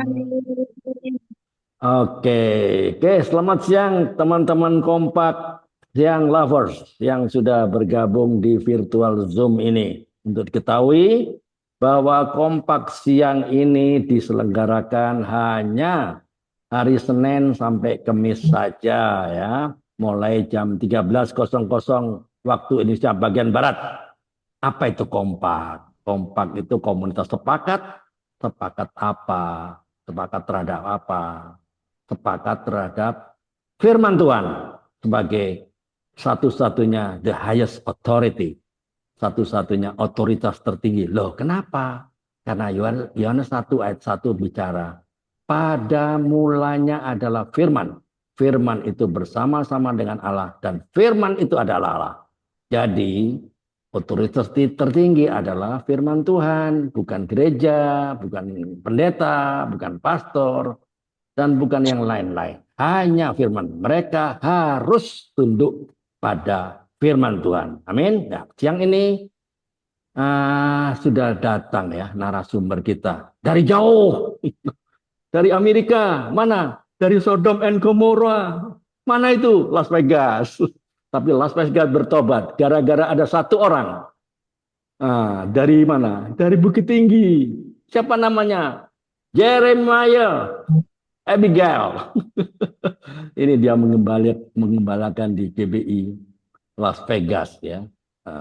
Amin. Oke, oke, selamat siang teman-teman kompak, siang lovers yang sudah bergabung di virtual Zoom ini. Untuk diketahui bahwa kompak siang ini diselenggarakan hanya hari Senin sampai Kamis saja ya, mulai jam 13.00 waktu Indonesia bagian Barat. Apa itu kompak? Kompak itu komunitas sepakat, sepakat apa? Sepakat terhadap apa? Sepakat terhadap firman Tuhan sebagai satu-satunya the highest authority, satu-satunya otoritas tertinggi. Loh, kenapa? Karena Yohanes 1 ayat 1 bicara, pada mulanya adalah firman. Firman itu bersama-sama dengan Allah dan firman itu adalah Allah. Jadi otoritas tertinggi adalah firman Tuhan, bukan gereja, bukan pendeta, bukan pastor, dan bukan yang lain-lain. Hanya firman. Mereka harus tunduk pada firman Tuhan. Amin. Nah, siang ini sudah datang ya narasumber kita dari jauh, dari Amerika. Mana? Dari Sodom and Gomora. Mana itu? Las Vegas. Tapi Las Vegas bertobat gara-gara ada satu orang. Dari mana? Dari Bukit Tinggi. Siapa namanya? Jeremiah Abigail. Ini dia mengembalakan di GBI Las Vegas ya,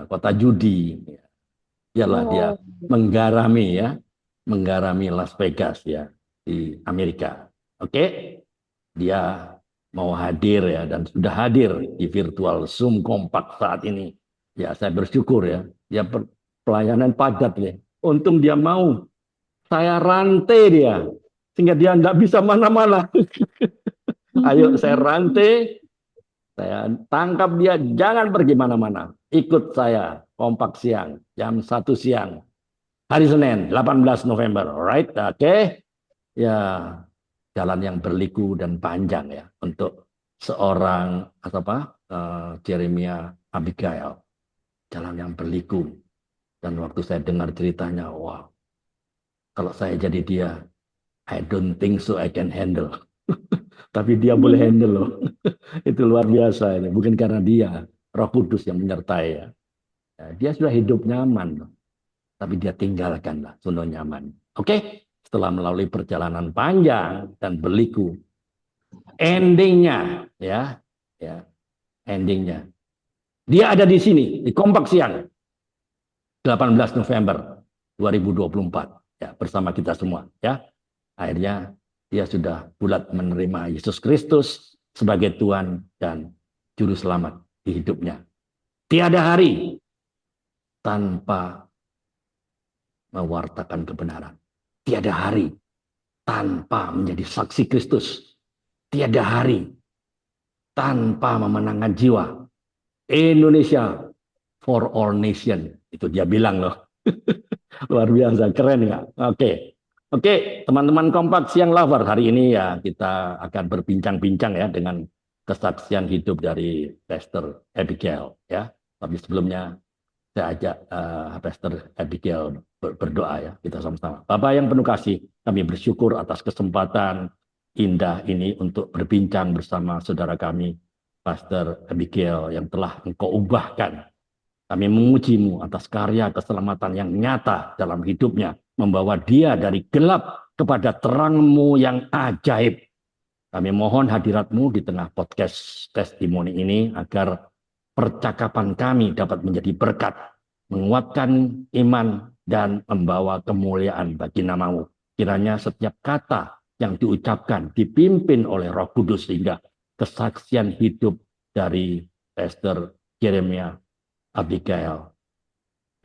kota judi. Ialah dia Oh, menggarami ya, menggarami Las Vegas ya di Amerika. Oke, dia mau hadir ya dan sudah hadir di virtual Zoom kompak saat ini. Ya, saya bersyukur ya. Dia pelayanan padat ya. Untung dia mau. Saya rantai dia sehingga dia tidak bisa mana-mana. Ayo saya rantai, saya tangkap dia, jangan pergi mana-mana. Ikut saya, kompak siang, jam 1 siang. Hari Senin, 18 November. Alright, oke. Ya, jalan yang berliku dan panjang ya untuk seorang Jeremiah Abigail. Jalan yang berliku. Dan waktu saya dengar ceritanya, wah, kalau saya jadi dia, I don't think so I can handle. Tapi dia boleh handle loh. Itu luar biasa ini. Bukan karena dia, Roh Kudus yang menyertai ya. Ya, dia sudah hidup nyaman loh. Tapi dia tinggalkan lah zona nyaman. Oke, setelah melalui perjalanan panjang dan berliku, endingnya ya, ya, endingnya. Dia ada di sini di Kompak Siang 18 November 2024 ya bersama kita semua ya. Akhirnya dia sudah bulat menerima Yesus Kristus sebagai Tuhan dan Juru Selamat di hidupnya. Tiada hari tanpa mewartakan kebenaran. Tiada hari tanpa menjadi saksi Kristus. Tiada hari tanpa memenangkan jiwa. Indonesia for all nation. Itu dia bilang loh. Luar biasa, keren nggak? Oke. Oke, teman-teman kompak siang lover, hari ini ya kita akan berbincang-bincang ya dengan kesaksian hidup dari Pastor Abigail ya. Tapi sebelumnya saya ajak Pastor Abigail berdoa ya, kita sama-sama. Bapak yang penuh kasih, kami bersyukur atas kesempatan indah ini untuk berbincang bersama saudara kami, Pastor Abigail yang telah Engkau ubahkan. Kami memuji-Mu atas karya keselamatan yang nyata dalam hidupnya, membawa dia dari gelap kepada terang-Mu yang ajaib. Kami mohon hadirat-Mu di tengah podcast testimoni ini agar percakapan kami dapat menjadi berkat, menguatkan iman, dan membawa kemuliaan bagi nama-Mu. Kiranya setiap kata yang diucapkan dipimpin oleh Roh Kudus sehingga kesaksian hidup dari Pastor Jeremiah Abigail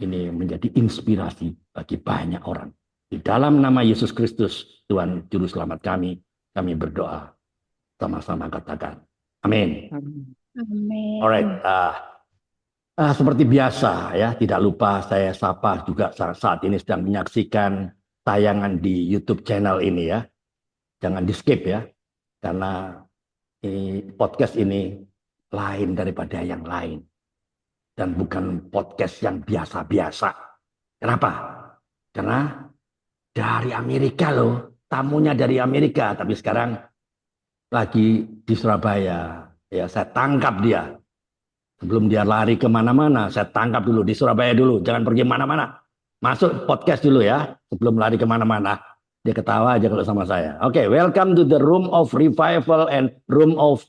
ini menjadi inspirasi bagi banyak orang. Di dalam nama Yesus Kristus, Tuhan Juru Selamat kami berdoa. Sama-sama katakan. Amin. Alright. amin. Seperti biasa ya, tidak lupa saya sapa juga saat ini sedang menyaksikan tayangan di YouTube channel ini ya. Jangan di skip ya, karena podcast ini lain daripada yang lain. Dan bukan podcast yang biasa-biasa. Kenapa? Karena dari Amerika loh, tamunya dari Amerika, tapi sekarang lagi di Surabaya. Ya, saya tangkap dia. Sebelum dia lari kemana-mana, saya tangkap dulu di Surabaya dulu. Jangan pergi mana-mana. Masuk podcast dulu ya, sebelum lari kemana-mana. Dia ketawa aja kalau sama saya. Oke, welcome to the room of revival and room of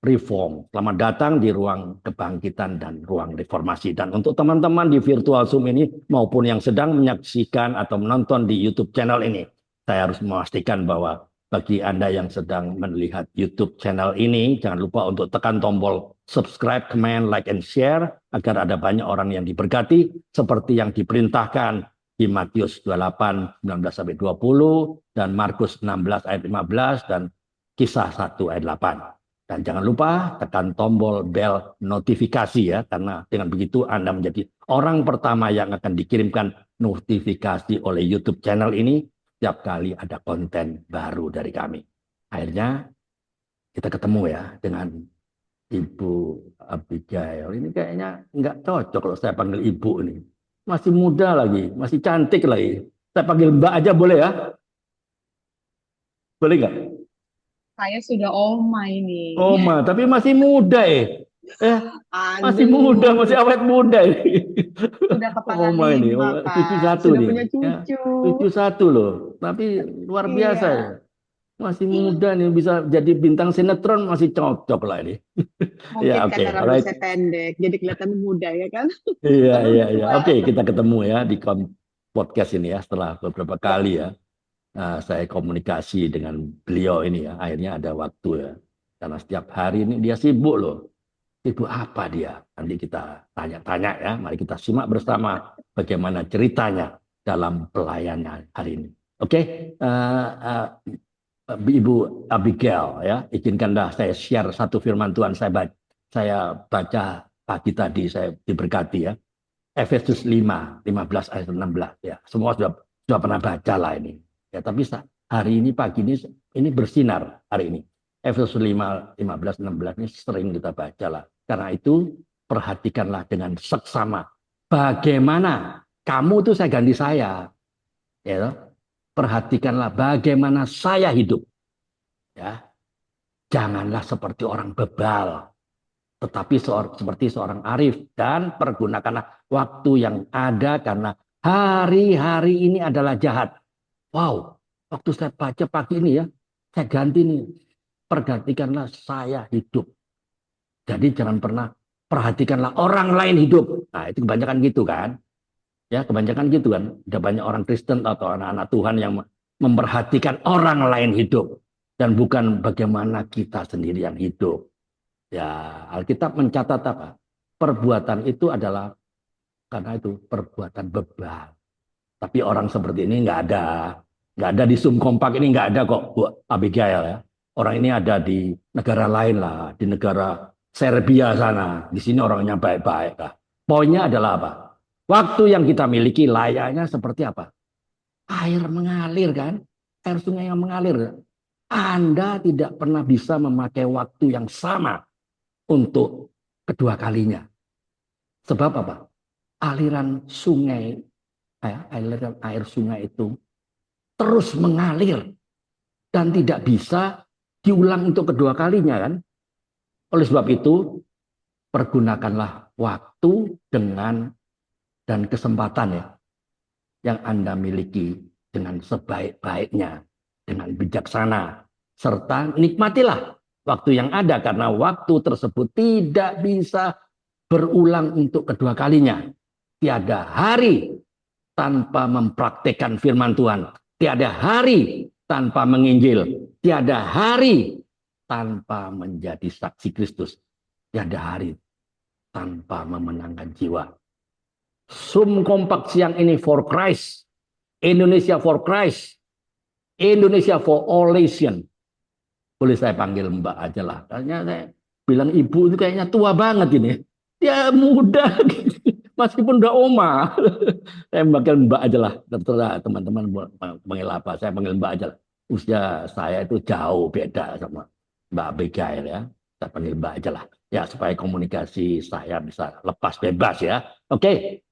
reform. Selamat datang di ruang kebangkitan dan ruang reformasi. Dan untuk teman-teman di virtual Zoom ini maupun yang sedang menyaksikan atau menonton di YouTube channel ini, saya harus memastikan bahwa bagi Anda yang sedang melihat YouTube channel ini, jangan lupa untuk tekan tombol subscribe, comment, like, and share agar ada banyak orang yang diberkati seperti yang diperintahkan di Matius 28, 19-20 dan Markus 16 ayat 15 dan Kisah 1 ayat 8. Dan jangan lupa tekan tombol bel notifikasi ya, karena dengan begitu Anda menjadi orang pertama yang akan dikirimkan notifikasi oleh YouTube channel ini setiap kali ada konten baru dari kami. Akhirnya kita ketemu ya dengan Ibu Abigail. Ini kayaknya nggak cocok kalau saya panggil Ibu ini. Masih muda lagi, masih cantik lagi. Saya panggil Mbak aja boleh ya? Boleh nggak? Saya sudah oma ini. Oma, tapi masih muda eh. Masih muda, Aduh, masih awet muda ini. sudah kepala Oma ini, lima, cucu Kak. satu Sudah nih. punya Ya, cucu. cucu satu loh. Tapi luar biasa ya. Iya, Masih muda nih, bisa jadi bintang sinetron masih cocok lah ini. Ya, mungkin oke, karena rambut alright. saya pendek, jadi kelihatan muda ya kan? Iya, Padahal iya, udah iya. tua. Oke, kita ketemu ya di podcast ini ya setelah beberapa kali ya. Saya komunikasi dengan beliau ini ya. Akhirnya ada waktu ya. Karena setiap hari ini dia sibuk loh. Sibuk apa dia? Nanti kita tanya-tanya ya. Mari kita simak bersama bagaimana ceritanya dalam pelayanan hari ini. Oke, Ibu Abigail ya, izinkanlah saya share satu firman Tuhan saya baca pagi tadi, saya diberkati ya. Efesus 5, 15 ayat 16 ya. Semua sudah pernah baca lah ini. Ya, tapi hari ini pagi ini bersinar hari ini. Efesus 5, 15, 16 ini sering kita baca lah. Karena itu perhatikanlah dengan seksama. Bagaimana kamu tuh saya ganti saya. Ya, perhatikanlah bagaimana saya hidup. Ya, janganlah seperti orang bebal, tetapi seperti seorang arif, dan pergunakanlah waktu yang ada karena hari-hari ini adalah jahat. Wow, waktu saya baca pagi ini ya, saya ganti nih, perhatikanlah saya hidup. Jadi jangan pernah perhatikanlah orang lain hidup. Nah itu kebanyakan gitu kan, ya kebanyakan gitu kan. Ada banyak orang Kristen atau anak-anak Tuhan yang memperhatikan orang lain hidup dan bukan bagaimana kita sendiri yang hidup. Ya, Alkitab mencatat apa? Perbuatan itu adalah karena itu perbuatan bebal. Tapi orang seperti ini nggak ada di Zoom kompak ini nggak ada kok, Bu Abigail ya. Orang ini ada di negara lain lah, di negara Serbia sana. Di sini orangnya baik-baik lah. Poinnya adalah apa? Waktu yang kita miliki layaknya seperti apa? Air mengalir kan? Air sungai yang mengalir. Anda tidak pernah bisa memakai waktu yang sama untuk kedua kalinya. Sebab apa? Aliran sungai, aliran air sungai itu terus mengalir dan tidak bisa diulang untuk kedua kalinya kan. Oleh sebab itu, pergunakanlah waktu dengan dan kesempatan ya yang Anda miliki dengan sebaik-baiknya, dengan bijaksana, serta nikmatilah waktu yang ada karena waktu tersebut tidak bisa berulang untuk kedua kalinya. Tiada hari tanpa mempraktekkan firman Tuhan. Tiada hari tanpa menginjil. Tiada hari tanpa menjadi saksi Kristus. Tiada hari tanpa memenangkan jiwa. Zoom kompak siang ini for Christ. Indonesia for Christ. Indonesia for all nation. Boleh saya panggil Mbak aja lah. Kayaknya saya bilang ibu itu kayaknya tua banget ini. Dia muda meskipun udah oma. Saya panggil Mbak aja lah. Terserah teman-teman panggil apa. Saya panggil Mbak aja lah. Usia saya itu jauh beda sama Mbak Abigail ya. Saya panggil Mbak aja lah. Ya supaya komunikasi saya bisa lepas bebas ya. Oke.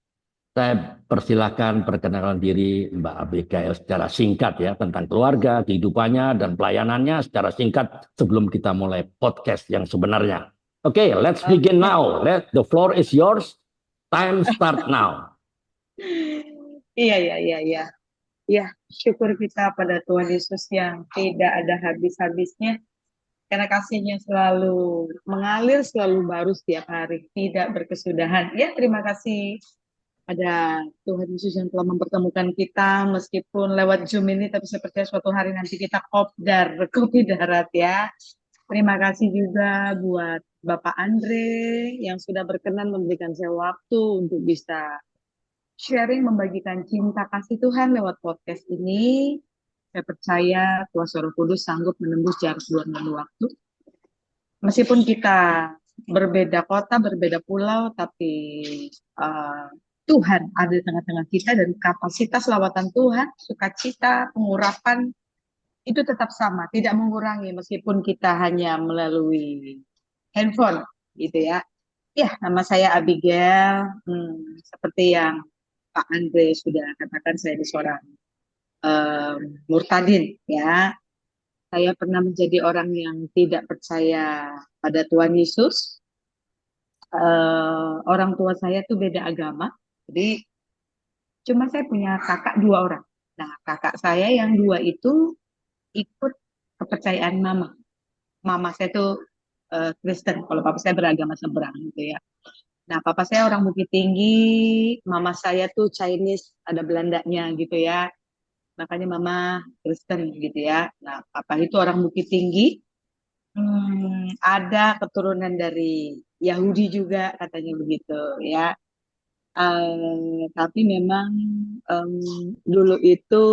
Saya persilakan perkenalkan diri Mbak Abigail secara singkat ya tentang keluarga, kehidupannya, dan pelayanannya secara singkat sebelum kita mulai podcast yang sebenarnya. Oke, let's begin Oke. now. The floor is yours. Time start now. Iya, iya, iya, iya. Ya, syukur kita pada Tuhan Yesus yang tidak ada habis-habisnya. Karena kasihnya selalu mengalir, selalu baru setiap hari, tidak berkesudahan. Ya, terima kasih pada Tuhan Yesus yang telah mempertemukan kita, meskipun lewat Zoom ini, tapi saya percaya suatu hari nanti kita kopdar, kopi darat ya. Terima kasih juga buat Bapak Andre yang sudah berkenan memberikan saya waktu untuk bisa sharing, membagikan cinta kasih Tuhan lewat podcast ini. Saya percaya Kuasa Roh Kudus sanggup menembus jarak ruang dan waktu. Meskipun kita berbeda kota, berbeda pulau, tapi uh, Tuhan ada di tengah-tengah kita dan kapasitas lawatan Tuhan, sukacita, pengurapan itu tetap sama, tidak mengurangi meskipun kita hanya melalui handphone, gitu ya. Ya, nama saya Abigail. Seperti yang Pak Andre sudah katakan, saya ini seorang murtadin, ya. Saya pernah menjadi orang yang tidak percaya pada Tuhan Yesus. Orang tua saya tuh beda agama, jadi cuma saya punya kakak dua orang. Nah, kakak saya yang dua itu ikut kepercayaan mama. Mama saya tuh Kristen, kalau papa saya beragama seberang gitu ya. Nah, papa saya orang Bukit Tinggi, mama saya tuh Chinese, ada Belandanya gitu ya. Makanya mama Kristen gitu ya. Nah, papa itu orang Bukit Tinggi. Ada keturunan dari Yahudi juga katanya begitu ya. Tapi memang em, dulu itu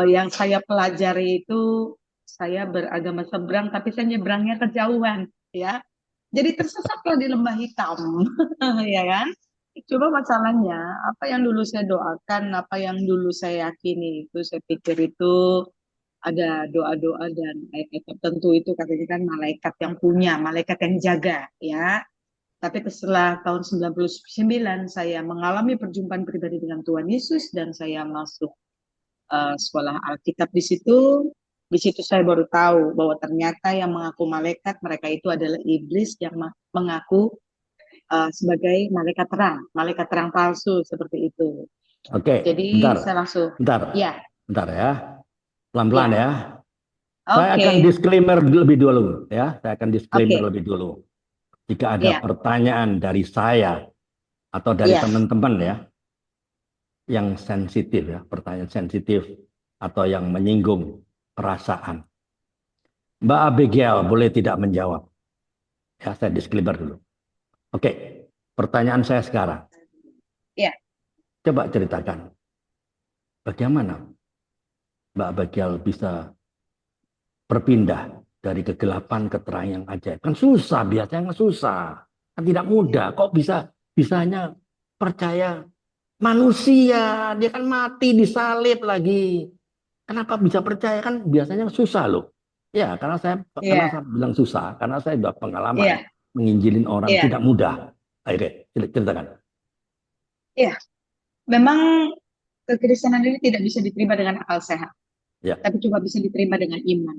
yang saya pelajari itu saya beragama seberang, tapi saya nyebrangnya kejauhan ya. Jadi tersesatlah di lembah hitam, ya kan? Coba masalahnya, apa yang dulu saya doakan, apa yang dulu saya yakini itu, saya pikir itu ada doa-doa dan ayat-ayat tertentu itu katanya kan malaikat yang punya, malaikat yang jaga, ya. Tapi setelah tahun 99 saya mengalami perjumpaan pribadi dengan Tuhan Yesus dan saya masuk sekolah Alkitab di situ saya baru tahu bahwa ternyata yang mengaku malaikat mereka itu adalah iblis yang mengaku sebagai malaikat terang palsu seperti itu. Oke, Jadi bentar, saya langsung, bentar, ya, bentar ya. Pelan-pelan ya, ya. Saya akan oke, disclaimer lebih dulu ya. Saya akan disclaimer oke, lebih dulu. Jika ada ya, pertanyaan dari saya atau dari ya, teman-teman ya yang sensitif ya, pertanyaan sensitif atau yang menyinggung perasaan. Mbak Abigail boleh tidak menjawab. Ya, saya disclaimer dulu. Oke, pertanyaan saya sekarang. ya. Coba ceritakan bagaimana Mbak Abigail bisa berpindah dari kegelapan ke terang yang ajaib. Kan susah, biasanya kan susah. Kan tidak mudah. Kok bisanya percaya manusia, dia kan mati disalib lagi. Kenapa bisa percaya? Kan biasanya susah loh. Ya, karena Iya, saya bilang susah, karena saya sudah pengalaman iya, menginjilin orang iya, tidak mudah. Oke, ceritakan. iya. Memang kekristenan ini tidak bisa diterima dengan akal sehat, Ya, tapi cuma bisa diterima dengan iman.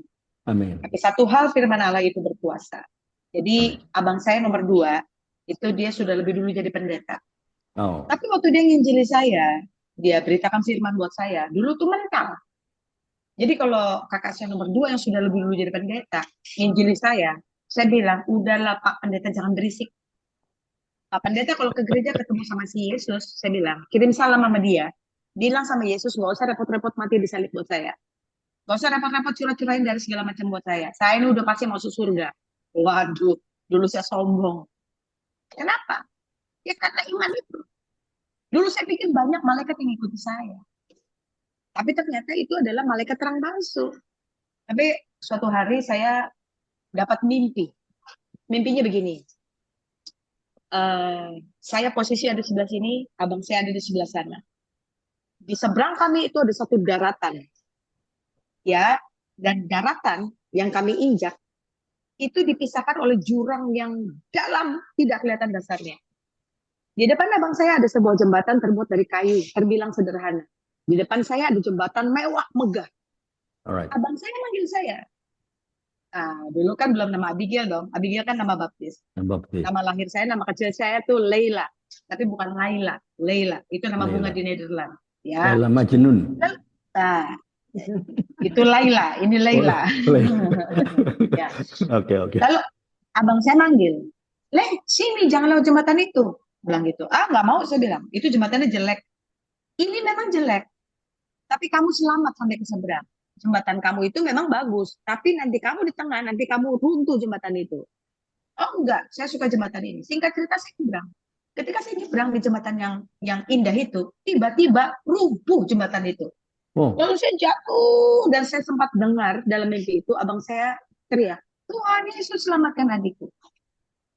amin. Tapi satu hal firman Allah itu berkuasa. Jadi Amin. abang saya nomor dua, itu dia sudah lebih dulu jadi pendeta. Oh, Tapi waktu dia nginjili saya, dia beritakan firman buat saya, dulu tuh mental. Jadi kalau kakak saya nomor dua yang sudah lebih dulu jadi pendeta, nginjili saya bilang, udahlah Pak Pendeta jangan berisik. Pak Pendeta kalau ke gereja ketemu sama si Yesus, saya bilang, kirim salam sama dia. Bilang sama Yesus, nggak usah repot-repot mati disalib buat saya. Nggak usah repot-repot curah-curahin dari segala macam buat saya. Saya ini udah pasti masuk surga. Waduh, dulu saya sombong. Kenapa? Ya karena iman itu. Dulu saya pikir banyak malaikat yang ikuti saya. Tapi ternyata itu adalah malaikat terang palsu. Tapi suatu hari saya dapat mimpi. Mimpinya begini. Saya posisi ada di sebelah sini, abang saya ada di sebelah sana. Di seberang kami itu ada satu daratan. Ya, dan daratan yang kami injak itu dipisahkan oleh jurang yang dalam, tidak kelihatan dasarnya. Di depan abang saya ada sebuah jembatan terbuat dari kayu, terbilang sederhana. Di depan saya ada jembatan mewah, megah. Alright. Abang saya manggil saya. Ah, dulu kan belum nama Abigail dong. Abigail kan nama baptis. Yang baptis. Nama lahir saya, nama kecil saya tuh Leila. Tapi bukan Laila. Leila. Itu nama bunga Laila. di Nederland. Ya. Laila Majnun. Nah, itu Laila. Ini Oh, Leila. Laila. Ya. Oke, oke. Lalu abang saya manggil. Le, sini jangan lewat jembatan itu. Bilang gitu. Ah, nggak mau saya bilang. Itu jembatannya jelek. Ini memang jelek. Tapi kamu selamat sampai ke seberang. Jembatan kamu itu memang bagus. Tapi nanti kamu di tengah, nanti kamu runtuh jembatan itu. Oh enggak, saya suka jembatan ini. Singkat cerita saya nyebrang. Ketika saya nyebrang di jembatan yang indah itu, tiba-tiba rubuh jembatan itu. Oh, Lalu saya jatuh dan saya sempat dengar dalam mimpi itu abang saya teriak, Tuhan Yesus selamatkan adikku.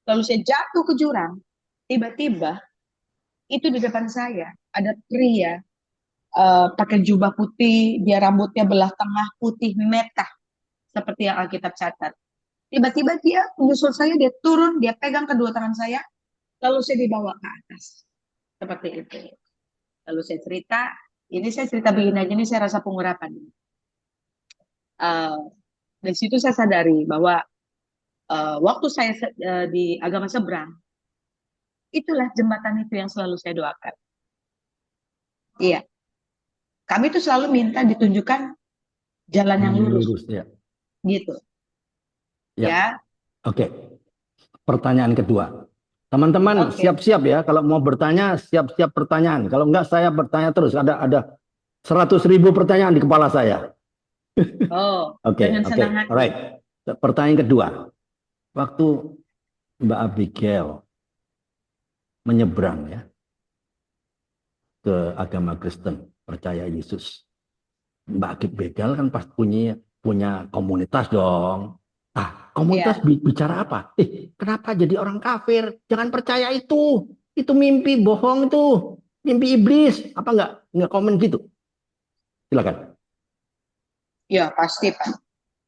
Lalu saya jatuh ke jurang. Tiba-tiba itu di depan saya ada pria pakai jubah putih, dia rambutnya belah tengah putih metah seperti yang Alkitab catat. Tiba-tiba dia menyusul saya, dia turun, dia pegang kedua tangan saya, lalu saya dibawa ke atas. Seperti itu. Lalu saya cerita, ini saya cerita begini aja, ini saya rasa pengurapan. Uh, dari situ saya sadari bahwa waktu saya di agama seberang, itulah jembatan itu yang selalu saya doakan. Iya, kami tuh selalu minta ditunjukkan jalan yang lurus, lurus ya. gitu. Ya. Ya, Oke. Pertanyaan kedua. Teman-teman oke. siap-siap ya. Kalau mau bertanya, siap-siap pertanyaan. Kalau enggak, saya bertanya terus. Ada 100.000 pertanyaan di kepala saya. Oh, Oke, dengan oke. senang hati. Alright. Pertanyaan kedua. Waktu Mbak Abigail menyeberang ya ke agama Kristen, percaya Yesus. Mbak Abigail kan pas punya komunitas dong. Ah, komunitas Ya, bicara apa? Kenapa jadi orang kafir? Jangan percaya itu. Itu mimpi bohong itu. Mimpi iblis. Apa enggak komen gitu? Silakan. ya pasti Pak.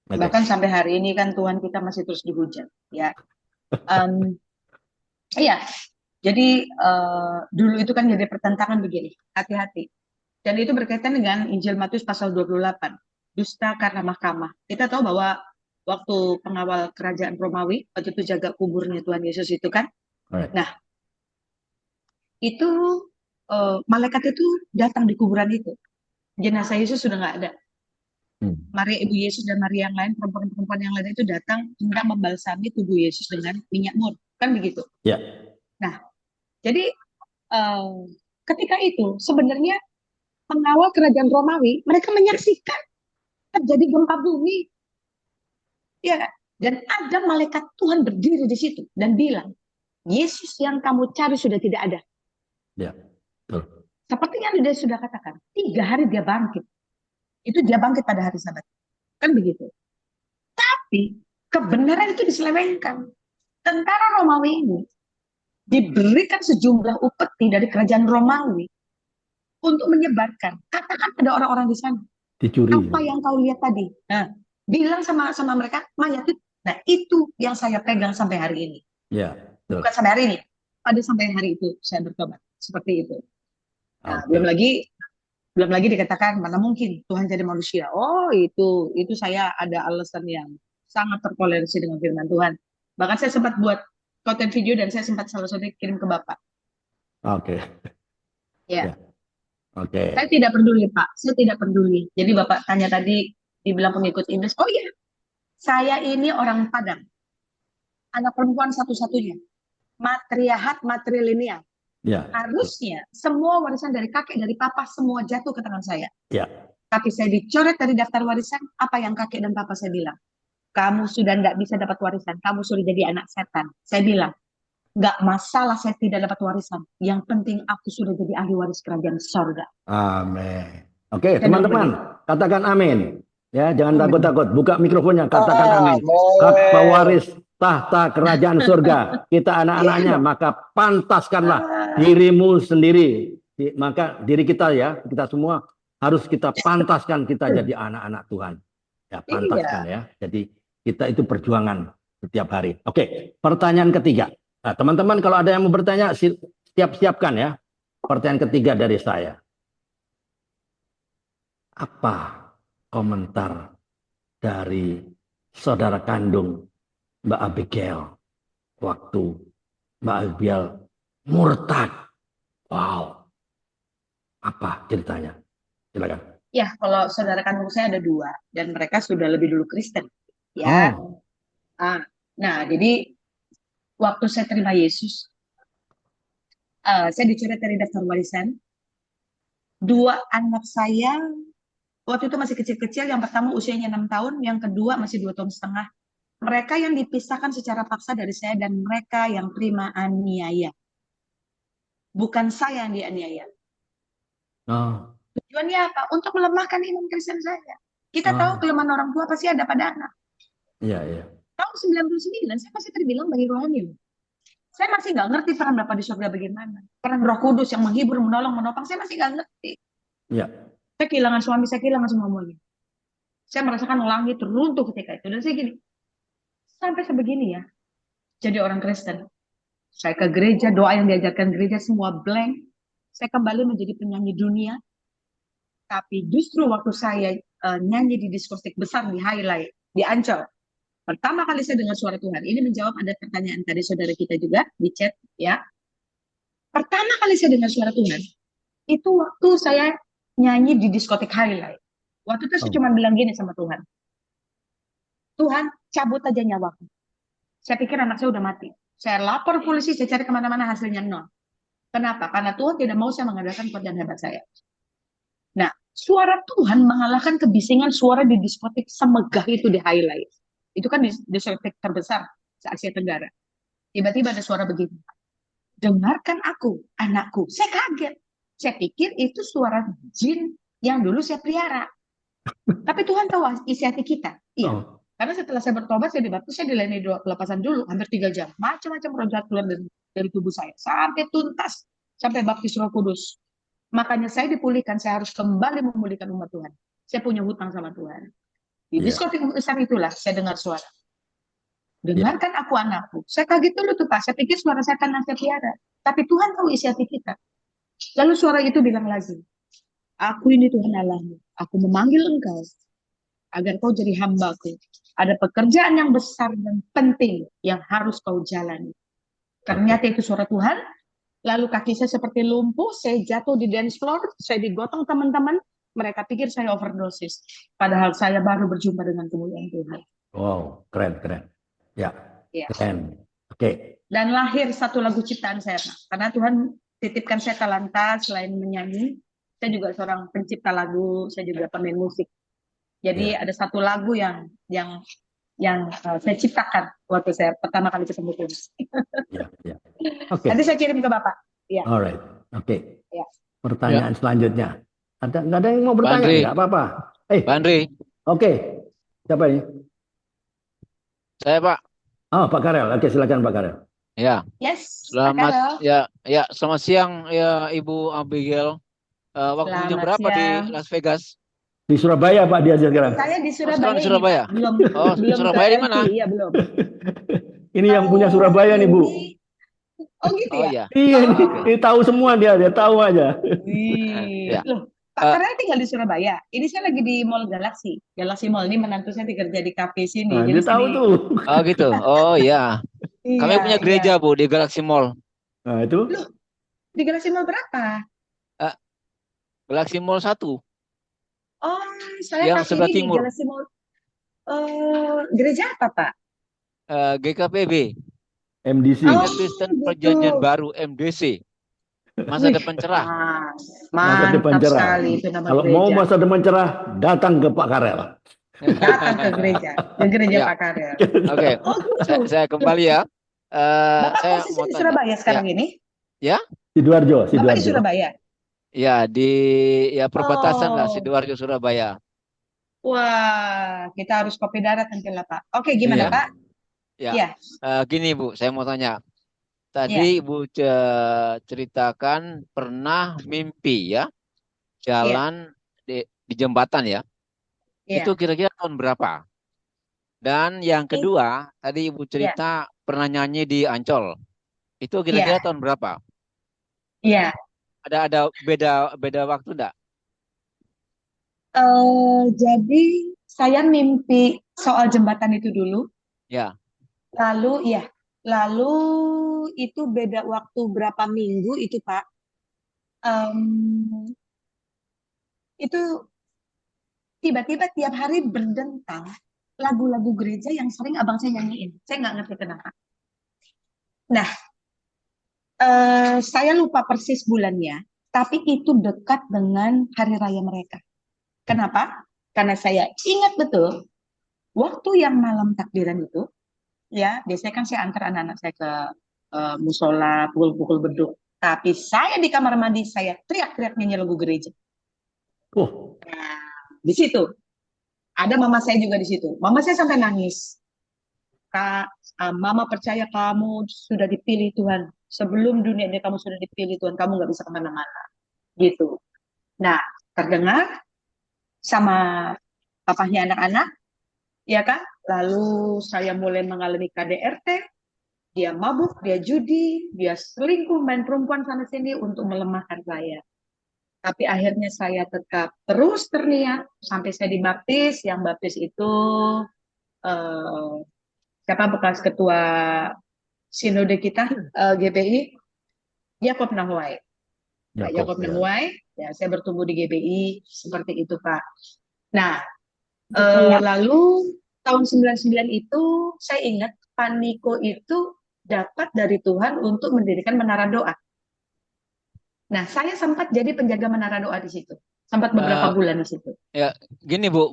Oke. Bahkan sampai hari ini kan Tuhan kita masih terus dihujat. Ya, um, iya. Jadi dulu itu kan jadi pertentangan begini, hati-hati. Dan itu berkaitan dengan Injil Matius pasal 28, dusta karena mahkamah. Kita tahu bahwa waktu pengawal kerajaan Romawi, waktu itu jaga kuburnya Tuhan Yesus itu kan, Alright. nah itu malaikat itu datang di kuburan itu. Jenazah Yesus sudah nggak ada. Maria ibu Yesus dan Maria yang lain, perempuan-perempuan yang lain itu datang hendak membalsami tubuh Yesus dengan minyak mur. Kan begitu. Ya. Nah, jadi eh, ketika itu sebenarnya pengawal kerajaan Romawi mereka menyaksikan terjadi gempa bumi, ya, dan ada malaikat Tuhan berdiri di situ dan bilang, Yesus yang kamu cari sudah tidak ada. Ya. Betul. Seperti yang dia sudah katakan, 3 hari dia bangkit. Itu dia bangkit pada hari Sabat. Kan begitu. Tapi kebenaran itu diselewengkan. Tentara Romawi ini diberikan sejumlah upeti dari kerajaan Romawi untuk menyebarkan. Katakan pada orang-orang di sana, Dicuri. apa yang kau lihat tadi? Nah, bilang sama mereka, mayat itu. Nah, itu yang saya pegang sampai hari ini. Ya. Betul. Bukan sampai hari ini, pada sampai hari itu saya bertobat. Seperti itu. Nah, Oke. belum lagi dikatakan mana mungkin Tuhan jadi manusia. Oh, itu saya ada alasan yang sangat terkolerasi dengan firman Tuhan. Bahkan saya sempat buat konten video dan saya sempat salah satu kirim ke Bapak. Oke. Ya, Ya. Oke. saya tidak peduli Pak, saya tidak peduli. Jadi Bapak tanya tadi, dibilang pengikut Iblis. Oh iya, saya ini orang Padang, anak perempuan satu-satunya, matriarhat matrilineal. Ya. Harusnya semua warisan dari kakek, dari papa, semua jatuh ke tangan saya. Ya. Tapi saya dicoret dari daftar warisan, apa yang kakek dan papa saya bilang? Kamu sudah tidak bisa dapat warisan, kamu sudah jadi anak setan. Saya bilang, nggak masalah saya tidak dapat warisan. Yang penting aku sudah jadi ahli waris kerajaan sorga. Amin. Oke, Saya bilang teman-teman, begitu. katakan amin. Ya, jangan Amin. takut-takut. Buka mikrofonnya, katakan amin. Hak pewaris tahta kerajaan surga. Kita anak-anaknya, maka pantaskanlah dirimu sendiri. Maka diri kita ya, kita semua harus kita pantaskan kita jadi anak-anak Tuhan. Ya, pantaskan Iya. ya. Jadi kita itu perjuangan setiap hari. Oke, pertanyaan ketiga. Nah, teman-teman kalau ada yang mau bertanya, siap-siapkan ya. Pertanyaan ketiga dari saya. Apa komentar dari saudara kandung Mbak Abigail waktu Mbak Abigail murtad? Wow, apa ceritanya? Silakan. Ya, kalau saudara kandung saya ada dua, dan mereka sudah lebih dulu Kristen. Ya, Oh, ah, nah jadi waktu saya terima Yesus, saya dicoret dari daftar warisan. Dua anak saya waktu itu masih kecil-kecil. Yang pertama usianya 6 tahun, yang kedua masih 2 tahun setengah. Mereka yang dipisahkan secara paksa dari saya, dan mereka yang terima aniaya. Bukan saya yang dianiaya. oh, Tujuannya apa? Untuk melemahkan iman Kristen saya. Kita tahu oh, kelemahan orang tua pasti ada pada anak. iya, iya. Tahun 99, saya masih terbilang bayi rohani. Saya masih nggak ngerti peran Bapa di surga bagaimana. Peran Roh Kudus yang menghibur, menolong, menopang, saya masih nggak ngerti. Ya, Saya kehilangan suami, saya kehilangan semuanya. Saya merasakan langit runtuh ketika itu. Dan saya gini, sampai sebegini ya, jadi orang Kristen. Saya ke gereja, doa yang diajarkan gereja semua blank. Saya kembali menjadi penyanyi dunia. Tapi justru waktu saya nyanyi di diskotik besar di Highlight, di Ancol, pertama kali saya dengar suara Tuhan. Ini menjawab ada pertanyaan tadi saudara kita juga di chat ya. Pertama kali saya dengar suara Tuhan, itu waktu saya nyanyi di diskotik Highlight. Waktu itu saya oh, cuma bilang gini sama Tuhan, Tuhan cabut aja nyawaku. Saya pikir anak saya udah mati. Saya lapor polisi, saya cari kemana-mana, hasilnya nol. Kenapa? Karena Tuhan tidak mau saya mengadakan pekerjaan hebat saya. Nah, suara Tuhan mengalahkan kebisingan suara di diskotik semegah itu di Highlight. Itu kan di diskotik terbesar se-Asia Tenggara. Tiba-tiba ada suara begini. Dengarkan aku, anakku. Saya kaget. Saya pikir itu suara jin yang dulu saya pelihara. Tapi Tuhan tahu isi hati kita. Iya. oh, Karena setelah saya bertobat, saya dibaptis, saya dilayani doa pelepasan dulu, hampir 3 jam. Macam-macam roh jahat keluar dari tubuh saya. Sampai tuntas. Sampai baptis Roh Kudus. Makanya saya dipulihkan, saya harus kembali memulihkan umat Tuhan. Saya punya hutang sama Tuhan. Di iya, diskotik besar itulah saya dengar suara. iya, Dengarkan aku anakku. Saya kaget dulu tuh Pak. Saya pikir suara setan yang saya pelihara. Tapi Tuhan tahu isi hati kita. Lalu suara itu bilang lagi, aku ini Tuhan Allahmu. Aku memanggil engkau agar kau jadi hambaku. Ada pekerjaan yang besar dan penting yang harus kau jalani. oke. Ternyata itu suara Tuhan. Lalu kaki saya seperti lumpuh, saya jatuh di dance floor, saya digotong teman-teman. Mereka pikir saya overdosis. Padahal saya baru berjumpa dengan kemuliaan Tuhan. Wow, keren, keren. Ya, Ya. keren. Oke, Dan lahir satu lagu ciptaan saya, Pak. Karena Tuhan titipkan saya talenta selain menyanyi. Saya juga seorang pencipta lagu, saya juga pemain musik. Jadi ya, ada satu lagu yang saya ciptakan waktu saya pertama kali ketemu Tuhan. ya, ya. Nanti Oke, saya kirim ke Bapak. Ya, alright. Oke, ya. Ya, pertanyaan selanjutnya. Nggak ada yang mau Pak bertanya? Andri, Nggak apa-apa. Pak Andri, Oke. Siapa ini? saya Pak. Oh, Pak Karel. Oke, silakan Pak Karel. Ya, Yes, Pak selamat Karel. selamat siang ya Ibu Abigail. Waktu jam Selamat berapa di siang. Las Vegas? Di Surabaya Pak dia sekarang. Saya di Oh, sekarang Surabaya di ini, Pak. Surabaya. Belum Oh, belum ke Surabaya di LC, mana? iya belum. Ini yang punya Surabaya nih Bu. Ini, oh gitu Oh ya? iya. Iya Oh, nih, oke. ini tahu semua dia tahu aja. Wih, Ya. loh, Pak Eh, Karel tinggal di Surabaya. Ini saya lagi di Mall Galaxy. Galaxy Mall ini menantu saya kerja di kafe sini. Nah, Jadi dia tahu sini, tuh. oh gitu. Oh iya. Kami iya, punya iya. gereja Bu di Galaxy Mall. Nah, itu. Loh, di Galaxy Mall berapa? Eh, Galaxy Mall 1 Oh, saya yang kafe sebelah ini di timur. Galaxy Mall. Gereja apa, Pak? GKPB, MDC. Oh, Gereja Kristen gitu. Perjanjian Baru MDC. Masa Wih, depan cerah. Masa depan mantap cerah. sekali itu nama Kalau mau gereja. masa depan cerah, datang ke Pak Karel. Datang ke gereja Ya, Pak Karel. oke. Oh, gitu. Saya Loh, kembali ya. Bapak Saya posisi mau di tanya. Surabaya Ya, sekarang ini? ya, Sidoarjo, Bapak di Sidoarjo. Surabaya? ya di perbatasan lah Oh, Sidoarjo Surabaya. wah, kita harus kopi darat nanti lah, Pak. Oke, gimana, Iya, Pak? ya. Iya, Gini Bu, saya mau tanya. Tadi iya, Ibu ceritakan pernah mimpi ya, iya, jalan di jembatan ya. Itu iya. kira-kira tahun berapa? Dan yang I- kedua, tadi Ibu Iya, cerita pernah nyanyi di Ancol. Itu kira-kira iya. tahun berapa? Iya. Ada beda beda waktu enggak? Jadi saya mimpi soal jembatan itu dulu, Ya. lalu ya, lalu itu beda waktu berapa minggu itu Pak. Em, itu tiba-tiba tiap hari berdentang lagu-lagu gereja yang sering abang saya nyanyiin. Saya nggak ngerti kenapa. Nah, saya lupa persis bulannya, tapi itu dekat dengan hari raya mereka. Kenapa? Karena saya ingat betul waktu yang malam takbiran itu, ya biasanya kan saya antar anak-anak saya ke musola, pukul-pukul beduk. Tapi saya di kamar mandi, saya teriak-teriak nyanyi lagu gereja. Oh, Nah, di situ ada mama saya juga di situ. Mama saya sampai nangis. Kak, Mama percaya kamu sudah dipilih Tuhan. Sebelum dunia ini kamu sudah dipilih Tuhan. Kamu nggak bisa kemana-mana. Gitu. Nah, terdengar sama papahnya anak-anak, ya kan? Lalu saya mulai mengalami KDRT. Dia mabuk, dia judi, dia selingkuh, main perempuan sana sini untuk melemahkan saya. Tapi akhirnya saya tetap terus terniat sampai saya dibaptis. Yang baptis itu eh, siapa bekas ketua sinode kita GBI, Yakob Nahuai. Pak Yakob Yakob ya. Nahuai, ya saya bertumbuh di GBI seperti itu Pak. Nah, lalu tahun 99 itu saya ingat Paniko itu dapat dari Tuhan untuk mendirikan menara doa. Nah, saya sempat jadi penjaga menara doa di situ. Sempat beberapa Eh, bulan di situ. ya, gini Bu,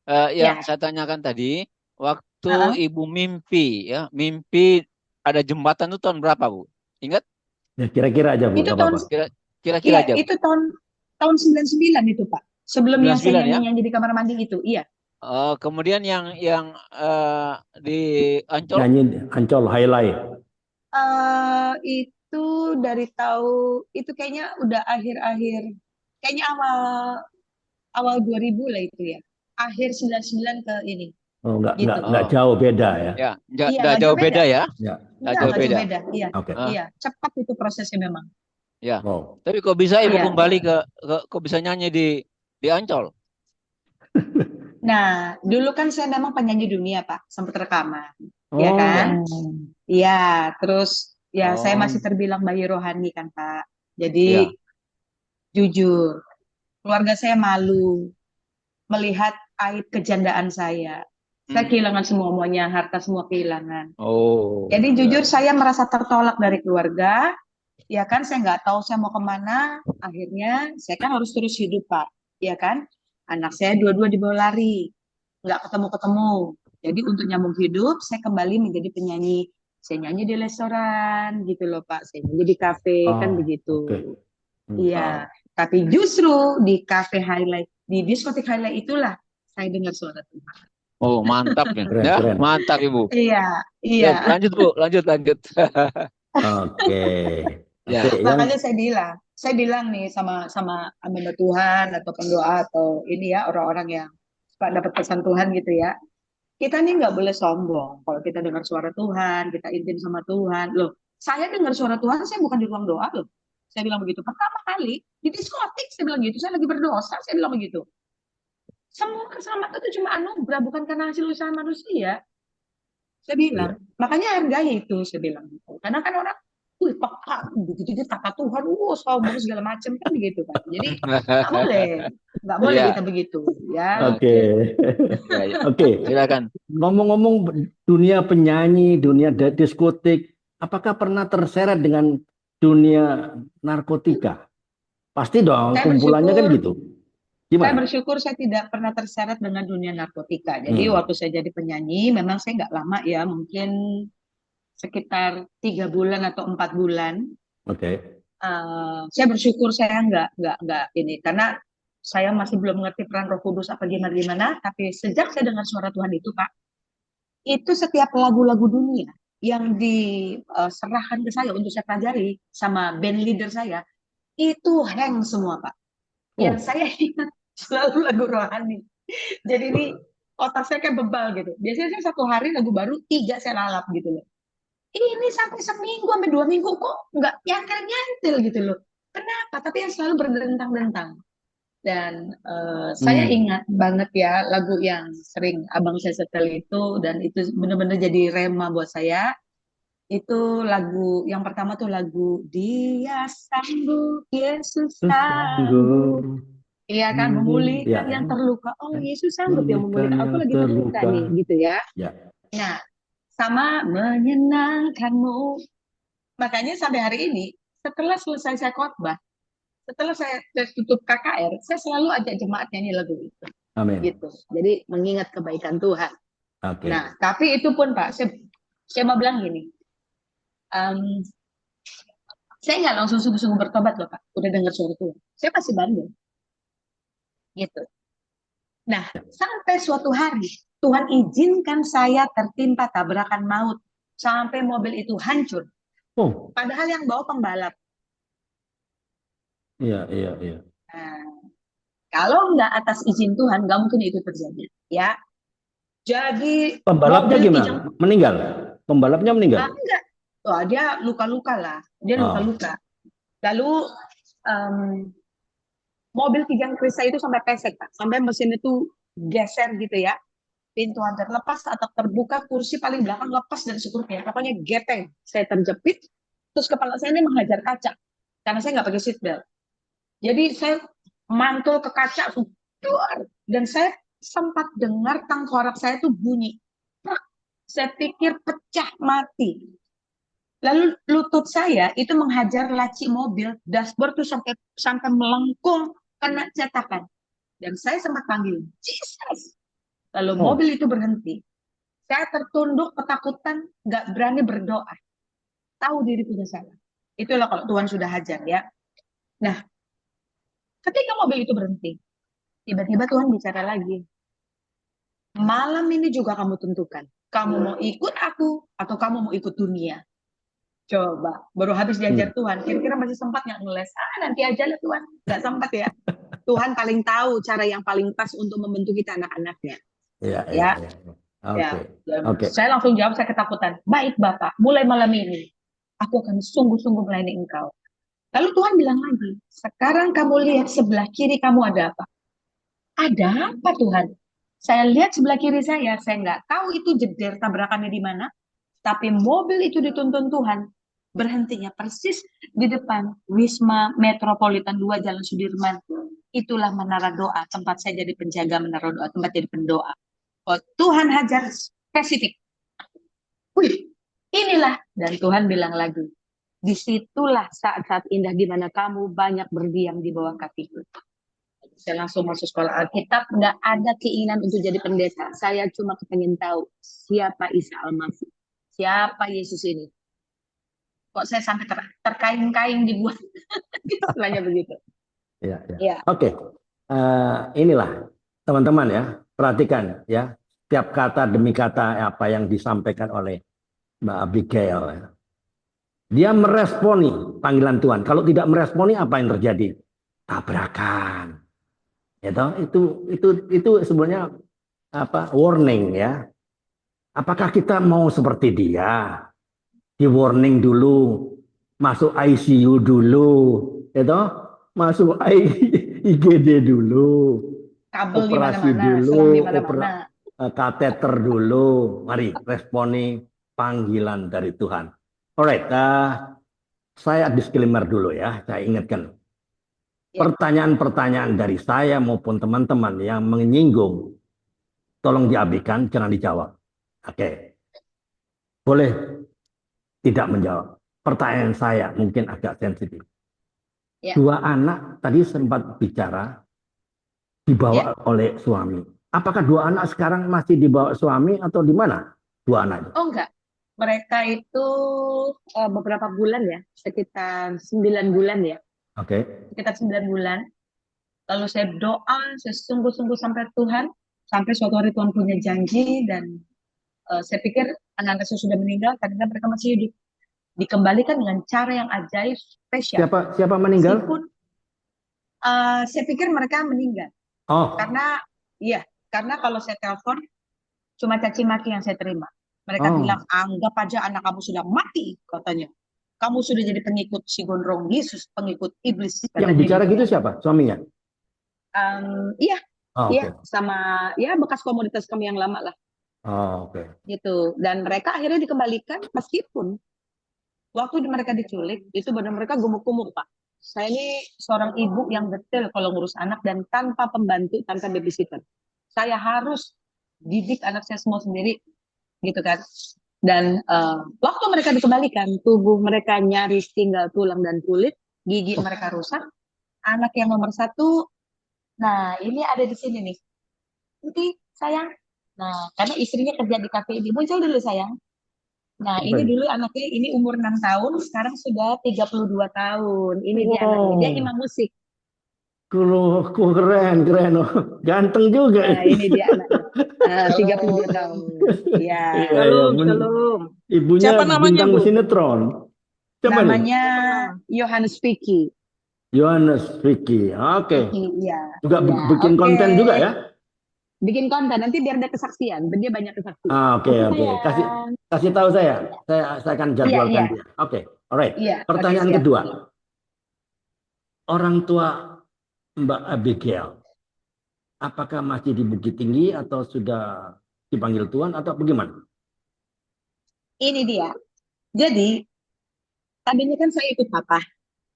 yang Ya, saya tanyakan tadi, waktu uh-uh. Ibu mimpi, ya, mimpi ada jembatan itu tahun berapa, Bu? Ingat? Ya kira-kira aja Bu, Itu nggak tahun, apa-apa. Kira, kira-kira iya, aja, Bu. itu tahun 99 itu Pak. Sebelum yang saya 99 ya. nyanyi-nyanyi di kamar mandi itu, iya. Kemudian yang di Ancol, Nyanyi Ancol Highlight. Itu dari tahu itu kayaknya udah akhir-akhir, kayaknya awal awal 2000 lah itu ya. Akhir 99 ke ini, Oh, gitu. nggak oh, jauh beda ya. ya, Iya, nggak nggak jauh jauh beda. beda ya, Ya, jauh Nggak jauh beda. beda. Iya, oke. Ah, iya. Cepat itu prosesnya memang. ya. Oh, Tapi kok bisa Ibu Iya. kembali kok bisa nyanyi di Ancol? Nah, dulu kan saya memang penyanyi dunia, Pak. Sempat rekaman. Ya kan? Ya. oh, Iya, terus ya saya masih Oh, terbilang bayi rohani kan, Pak. Jadi ya. jujur, keluarga saya malu melihat aib kejandaan saya. Saya Hmm. kehilangan semuanya, harta semua kehilangan. Oh, Jadi ya. jujur saya merasa tertolak dari keluarga. Ya kan, saya nggak tahu saya mau kemana. Akhirnya saya kan harus terus hidup, Pak. Ya kan? Anak saya dua-dua dibawa lari. Nggak ketemu-ketemu. Jadi untuk nyambung hidup, saya kembali menjadi penyanyi. Saya nyanyi di restoran gitu loh, Pak. Saya nyanyi di kafe, kan oh, begitu. oke. Iya, Oh, tapi justru di kafe highlight, di diskotik highlight itulah saya dengar suara Tuhan. Oh, mantap ya. keren, Ya, keren. mantap Ibu. Iya, Ya, iya. lanjut Bu, lanjut lanjut. Oke, oke. Ya. Yang Makanya saya bilang nih sama sama hamba Tuhan atau pendoa atau ini ya orang-orang yang suka dapat pesan Tuhan gitu ya. Kita nih nggak boleh sombong. Kalau kita dengar suara Tuhan, kita intim sama Tuhan. Loh, saya dengar suara Tuhan, saya bukan di ruang doa loh. Saya bilang begitu. Pertama kali di diskotik, saya bilang gitu. Saya lagi berdosa, saya bilang begitu. Semua keselamatan itu cuma anugerah, bukan karena hasil usaha manusia. Saya bilang, iya. makanya hargai itu, saya bilang gitu. Karena kan orang, wih, peka, gitu-gitu, kata Tuhan, sombong segala macam kan begitu kan. Jadi nggak boleh, nggak boleh kita Ya, begitu, ya. Oke. oke. Ya, ya. Oke. Silakan. Ngomong-ngomong dunia penyanyi, dunia diskotik, apakah pernah terseret dengan dunia narkotika? Pasti dong, Saya kumpulannya kan bersyukur, gitu. Gimana? saya tidak pernah terseret dengan dunia narkotika. Jadi Hmm, waktu saya jadi penyanyi, memang saya nggak lama ya, mungkin sekitar 3 bulan atau 4 bulan. oke. Saya bersyukur saya nggak ini karena saya masih belum mengerti peran Roh Kudus apa gimana gimana. Tapi sejak saya dengar suara Tuhan itu Pak, itu setiap lagu-lagu dunia yang diserahkan ke saya untuk saya pelajari sama band leader saya itu hang semua Pak. Yang Oh, saya ingat selalu lagu rohani. Jadi ini otak saya kayak bebal gitu. Biasanya saya satu hari lagu baru 3 saya lalap gitu loh. Ini sampai seminggu, sampai 2 minggu kok nggak nyantel-nyantel gitu loh. Kenapa? Tapi yang selalu berdentang-dentang. Dan saya Hmm. ingat banget ya lagu yang sering abang saya setel itu, dan itu benar-benar jadi rema buat saya. Itu lagu yang pertama tuh lagu Dia Sanggup, Yesus Sanggup. sanggup. Iya kan, Ya, memulihkan ya. yang terluka. Oh, Ya. Yesus sanggup yang Memulihkan memulihkan. Aku yang lagi terluka terluka. nih, gitu ya. Ya. Nah, sama menyenangkanmu. Makanya sampai hari ini, setelah selesai saya khotbah, setelah saya tutup KKR, saya selalu ajak jemaat nyanyi lagu itu. Amin. Gitu. Jadi mengingat kebaikan Tuhan. Oke. Nah, tapi itu pun Pak, saya mau bilang gini, em, saya nggak langsung sungguh-sungguh bertobat loh Pak. Udah dengar suara Tuhan. Saya pasti bandel. Gitu. Nah, sampai suatu hari Tuhan izinkan saya tertimpa tabrakan maut sampai mobil itu hancur. Oh, Padahal yang bawa pembalap. iya, iya, iya. Nah, kalau nggak atas izin Tuhan, nggak mungkin itu terjadi. Ya, jadi Pembalapnya mobil gimana? kijang, Meninggal? Pembalapnya meninggal? enggak. Wah, dia luka-luka lah. Dia Oh, luka-luka. Lalu em, mobil kijang Krista itu sampai pesek, Pak. Sampai mesin itu geser gitu ya. Pintu hampir lepas atau terbuka, kursi paling belakang lepas dan seterusnya. Pokoknya gepeng. Saya terjepit, terus kepala saya ini menghajar kaca. Karena saya nggak pakai seatbelt. Jadi saya mantul ke kaca, dan saya sempat dengar tengkorak saya tuh bunyi. Saya pikir pecah mati. Lalu lutut saya itu menghajar laci mobil, dashboard tuh sampai sampai melengkung kena cetakan. Dan saya sempat panggil, Jesus. Lalu mobil oh, itu berhenti. Saya tertunduk ketakutan, nggak berani berdoa. Tahu diri punya salah. Itulah kalau Tuhan sudah hajar ya. Nah, ketika mobil itu berhenti, tiba-tiba Tuhan bicara lagi. Malam ini juga kamu tentukan. Kamu mau ikut aku atau kamu mau ikut dunia? Coba, baru habis hmm. diajar Tuhan. Kira-kira masih sempat nggak ngeles? Nanti aja lah Tuhan. Nggak sempat ya. Tuhan paling tahu cara yang paling pas untuk membentuk kita anak-anaknya. Iya, iya, Ya, iya. ya. Oke, Dan oke. saya langsung jawab, saya ketakutan. Baik Bapak, mulai malam ini aku akan sungguh-sungguh melayani Engkau. Lalu Tuhan bilang lagi, sekarang kamu lihat sebelah kiri kamu ada apa? Ada apa Tuhan? Saya lihat sebelah kiri saya nggak tahu itu jeder tabrakannya di mana, tapi mobil itu dituntun Tuhan berhentinya persis di depan Wisma Metropolitan 2 Jalan Sudirman. Itulah menara doa, tempat saya jadi penjaga menara doa, tempat jadi pendoa. Oh, Tuhan hajar spesifik. Wih, inilah. Dan Tuhan bilang lagi, disitulah saat-saat indah di mana kamu banyak berdiam di bawah kakiku. Saya langsung masuk sekolah Alkitab, nggak ada keinginan untuk jadi pendeta. Saya cuma kepengen tahu siapa Isa Al-Masih, siapa Yesus ini. Kok saya sampai terkaing-kaing dibuat istilahnya begitu. Iya, iya. Ya, Oke. Inilah teman-teman ya, perhatikan ya, setiap kata demi kata apa yang disampaikan oleh Mbak Abigail, ya. Dia meresponi panggilan Tuhan. Kalau tidak meresponi apa yang terjadi? Tabrakan. Ya toh? Itu sebenarnya apa? Warning ya. Apakah kita mau seperti dia? Di warning dulu, masuk ICU dulu, ya toh? Masuk IGD dulu, kabel di operasi mana-mana, selang di dulu, mana-mana. kateter dulu. Mari responi panggilan dari Tuhan. Alright, saya disclaimer dulu ya, saya ingatkan. Ya, Pertanyaan-pertanyaan dari saya maupun teman-teman yang menyinggung, tolong diabaikan, jangan dijawab. Oke, boleh tidak menjawab. Pertanyaan saya mungkin agak sensitif. ya, Dua anak tadi sempat bicara ya. dibawa oleh suami. Apakah dua anak sekarang masih dibawa suami atau di mana? Dua anak itu. Oh enggak, mereka itu beberapa bulan ya, sekitar 9 bulan ya, Oke. sekitar 9 bulan. Lalu saya doa, saya sungguh-sungguh sampai Tuhan, sampai suatu hari Tuhan punya janji, dan saya pikir anak-anak saya sudah meninggal, ternyata mereka masih hidup. Dikembalikan dengan cara yang ajaib, spesial. Siapa meninggal? Meskipun saya pikir mereka meninggal. Oh, Karena, iya, karena kalau saya telepon, cuma caci maki yang saya terima. Mereka bilang, Oh, anggap aja anak kamu sudah mati, katanya. Kamu sudah jadi pengikut si gondrong Yesus, pengikut iblis, yang katanya bicara gitu gitu ya. siapa? Suaminya? Iya, Oh, iya, oke. sama ya bekas komunitas kami yang lama lah, Oh, oke. gitu. Dan mereka akhirnya dikembalikan, meskipun waktu mereka diculik, itu benar mereka gumuk-gumuk, Pak. Saya ini seorang ibu yang detail kalau ngurus anak dan tanpa pembantu, tanpa babysitter. Saya harus didik anak saya semua sendiri, gitu kan. Dan waktu mereka dikembalikan, tubuh mereka nyaris tinggal tulang dan kulit, gigi Oh, mereka rusak. Anak yang nomor satu, nah ini ada di sini nih. Nanti sayang. Nah, karena istrinya kerja di kafe ini. Muncul dulu sayang. Nah, apa ini ini? dulu anaknya, ini umur 6 tahun, sekarang sudah 32 tahun. Ini dia anaknya. Dia Wow, imam musik. keren, keren. Oh, ganteng juga. Nah, ini dia anaknya. 32 tahun. Ya, Iya, iya. Shalom, shalom. Ibunya Siapa namanya, bintang Bu? sinetron. Siapa nih? namanya Siapa nama? Yohanes Vicky. Yohanes Vicky. Oke. Vicky, iya. Juga Iya, bikin oke. konten juga ya? Bikin konten, nanti biar ada kesaksian. Dia banyak kesaksian. Ah, oke, Oke, oke. Kasih sayang. kasih tahu saya. Saya akan Iya, jadwalkan iya. dia. Oke, alright. Iya, oke, Pertanyaan siap. kedua. Orang tua Mbak Abigail, apakah masih di Bukit Tinggi atau sudah dipanggil Tuhan atau bagaimana? Ini dia. Jadi, tadinya kan saya ikut papa,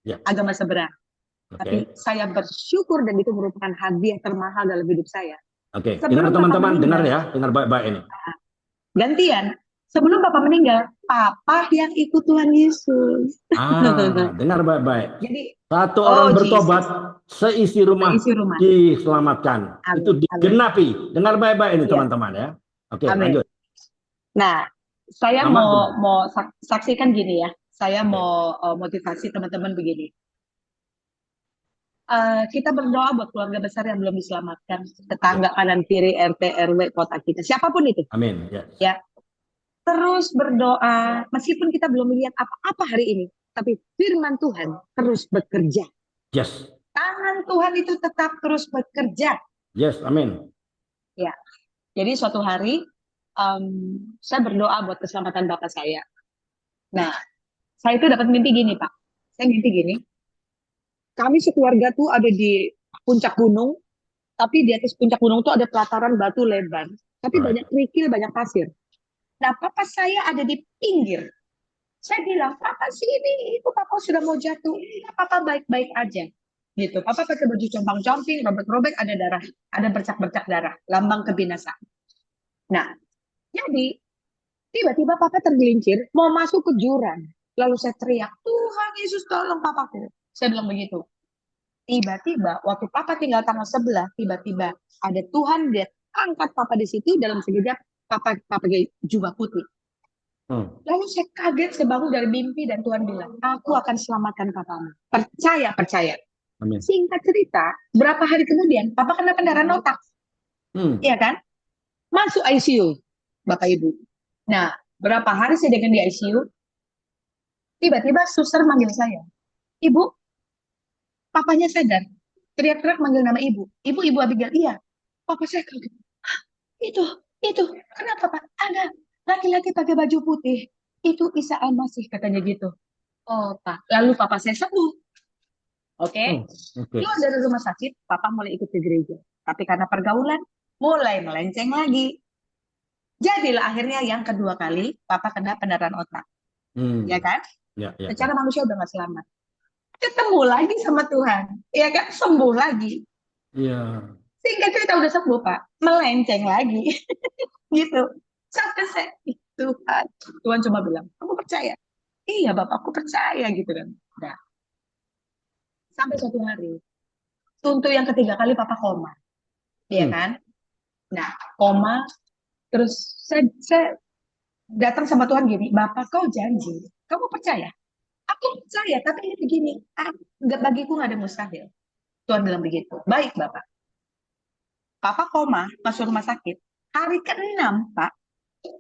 Ya, agama seberang. Tapi oke. saya bersyukur dan itu merupakan hadiah termahal dalam hidup saya. Oke, dengar Sebelum papa teman-teman, dengar meninggal, ya, dengar baik-baik ini. gantian. Sebelum papa meninggal, papa yang ikut Tuhan Yesus. Dengar baik-baik. Jadi, Satu oh orang bertobat, Jesus, seisi seisi rumah rumah. diselamatkan. Itu Amin, amin. digenapi. Dengar baik-baik ini Iya, teman-teman ya. Oke, amin. lanjut. Nah, saya Mama mau gimana? mau saksikan gini ya. Saya Oke, mau motivasi teman-teman begini. Kita berdoa buat keluarga besar yang belum diselamatkan, ya. tetangga kanan kiri, RT, RW, kota kita, siapapun itu. Amin. Ya. Ya, terus berdoa, meskipun kita belum melihat apa-apa hari ini, tapi firman Tuhan terus bekerja. Yes. Tangan Tuhan itu tetap terus bekerja. Yes, amin. Ya, jadi suatu hari saya berdoa buat keselamatan bapak saya. Nah, saya itu dapat mimpi gini, Pak. Saya mimpi gini, kami sekeluarga tuh ada di puncak gunung, tapi di atas puncak gunung tuh ada pelataran batu lebar, tapi Alright. banyak kerikil, banyak pasir. Nah, papa saya ada di pinggir. Saya bilang, papa sini, itu papa sudah mau jatuh. Enggak, papa baik-baik aja. Gitu. Papa pakai baju compang-comping, robek-robek, ada darah, ada bercak-bercak darah, lambang kebinasaan. Nah, jadi tiba-tiba papa tergelincir, mau masuk ke jurang. Lalu saya teriak, Tuhan Yesus tolong papaku. Saya bilang begitu. Tiba-tiba, waktu papa tinggal tangan sebelah, tiba-tiba ada Tuhan, dia angkat papa di situ, dalam sekejap papa pakai jubah putih. Lalu saya kaget, saya bangun dari mimpi dan Tuhan bilang, aku akan selamatkan papamu. Percaya, percaya. Amin. Singkat cerita, berapa hari kemudian, papa kena pendarahan otak. Iya kan? Masuk ICU, Bapak Ibu. Nah, berapa hari saya dengan di ICU, tiba-tiba suster manggil saya. Ibu, papanya sadar. Teriak-teriak manggil nama ibu. Ibu Abigail, iya. Papa saya kaget. "Hah, itu, kenapa Pak? Ada laki-laki pakai baju putih. Itu Isa Al-Masih, katanya gitu. Oh, Pak. Lalu papa saya sembuh. Oke. Oke. Keluar dari rumah sakit, papa mulai ikut ke gereja. Tapi karena pergaulan, mulai melenceng lagi. Jadilah akhirnya yang kedua kali, papa kena pendarahan otak. Ya Hmm. kan? Ya, ya, ya. Secara manusia udah gak selamat. Ketemu lagi sama Tuhan. Ya kan? Sembuh lagi. Iya. Sehingga cerita udah sembuh, Pak. Melenceng lagi. Gitu. Sampai saya, Tuhan. Tuhan cuma bilang, kamu percaya? Iya, Bapak, aku percaya gitu kan. Nah, sampai suatu hari, untuk yang ketiga kali Papa koma. Iya Hmm. kan? Nah, koma, terus saya datang sama Tuhan gini, Bapak kau janji, kamu percaya? Aku percaya, tapi ini begini, nggak bagiku nggak ada mustahil. Tuhan bilang begitu. Baik, Bapak. Papa koma, masuk rumah sakit. Hari ke-6, Pak,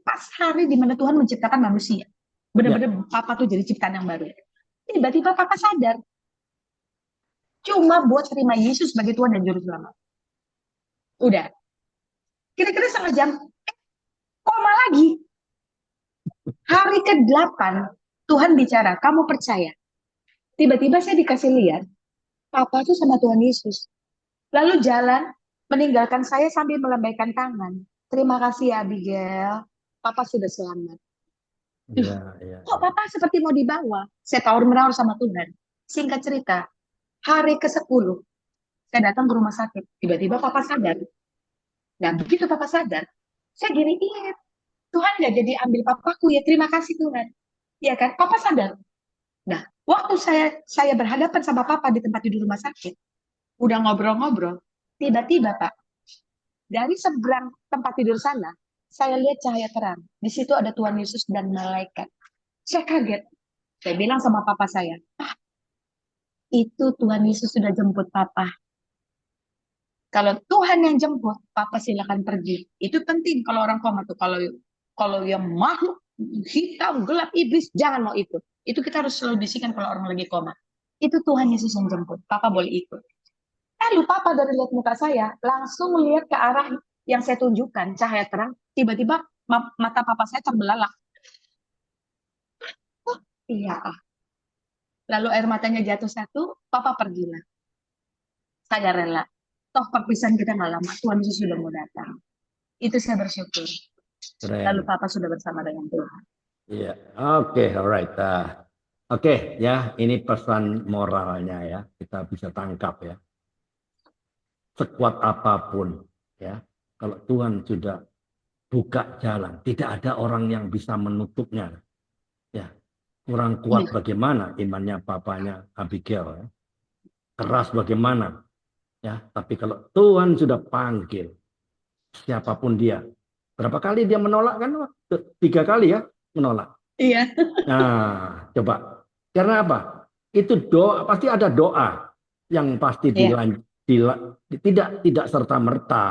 pas hari di mana Tuhan menciptakan manusia. Ya. Benar-benar Papa tuh jadi ciptaan yang baru. Tiba-tiba Papa sadar, cuma buat terima Yesus sebagai Tuhan dan Juru Selamat. Udah, kira-kira setengah jam, koma lagi. Hari ke-8 Tuhan bicara, kamu percaya? Tiba-tiba saya dikasih lihat, Papa tuh sama Tuhan Yesus. Lalu jalan, meninggalkan saya sambil melambaikan tangan. Terima kasih ya Abigail, Papa sudah selamat. Ya, ya, Kok ya. Papa seperti mau dibawa? Saya tawar-menawar sama Tuhan. Singkat cerita, hari ke-10, saya datang ke rumah sakit. Tiba-tiba Papa sadar. Nah, begitu Papa sadar, saya gini, iya, Tuhan nggak jadi ambil papaku ya, terima kasih Tuhan. Iya kan, Papa sadar. Nah, waktu saya berhadapan sama Papa di tempat tidur rumah sakit, udah ngobrol-ngobrol, tiba-tiba Pak, dari seberang tempat tidur sana, saya lihat cahaya terang. Di situ ada Tuhan Yesus dan malaikat. Saya kaget. Saya bilang sama papa saya, itu Tuhan Yesus sudah jemput papa. Kalau Tuhan yang jemput, papa silakan pergi. Itu penting kalau orang koma tuh. Kalau yang makhluk hitam, gelap, iblis, jangan mau ikut. Itu kita harus selalu bisikan kalau orang lagi koma. Itu Tuhan Yesus yang jemput. Papa boleh ikut. Lalu papa dari lihat muka saya, langsung lihat ke arah yang saya tunjukkan, cahaya terang. Tiba-tiba mata papa saya terbelalak. Oh, iya. Lalu air matanya jatuh satu, papa pergilah. Saya rela. Toh perpisahan kita nggak lama, Tuhan Yesus sudah mau datang. Itu saya bersyukur. Lalu Keren. papa sudah bersama dengan Tuhan. Iya. Oke, alright. Oke, ya, ini pesan moralnya ya. Kita bisa tangkap ya. Sekuat apapun ya. Kalau Tuhan sudah buka jalan, tidak ada orang yang bisa menutupnya. Ya, kurang kuat Iya. bagaimana imannya papanya Abigail ya. Keras bagaimana ya, tapi kalau Tuhan sudah panggil siapapun dia, berapa kali dia menolak kan? 3 kali ya menolak. Iya. Nah, coba karena apa? Itu doa, pasti ada doa yang pasti Iya. tidak serta merta.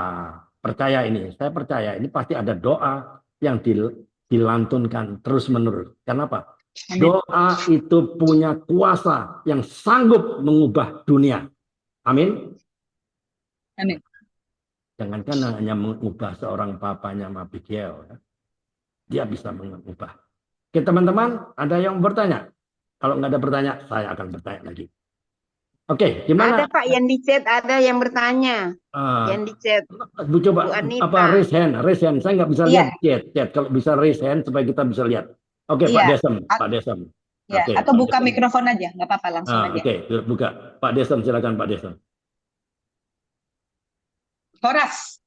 Percaya ini, saya percaya ini pasti ada doa yang dilantunkan terus menerus. Kenapa? Amin. Doa itu punya kuasa yang sanggup mengubah dunia. Amin. Amin. Jangankan hanya mengubah seorang papanya Abigail, ya. Dia bisa mengubah. Oke teman-teman, ada yang bertanya? Kalau nggak ada bertanya, saya akan bertanya lagi. Oke, Ada gimana? Pak yang di chat, ada yang bertanya. Yang di chat, Bu coba Bu apa Anita. raise hand, raise hand. Saya nggak bisa lihat Iya. chat. Kalau bisa raise hand supaya kita bisa lihat. Oke, Pak Iya. Desem, Pak Desem. Ya. Oke, Atau Pak buka Desem. mikrofon aja, nggak apa-apa, langsung aja. Oke, buka. Pak Desem, silakan Pak Desem. Horas.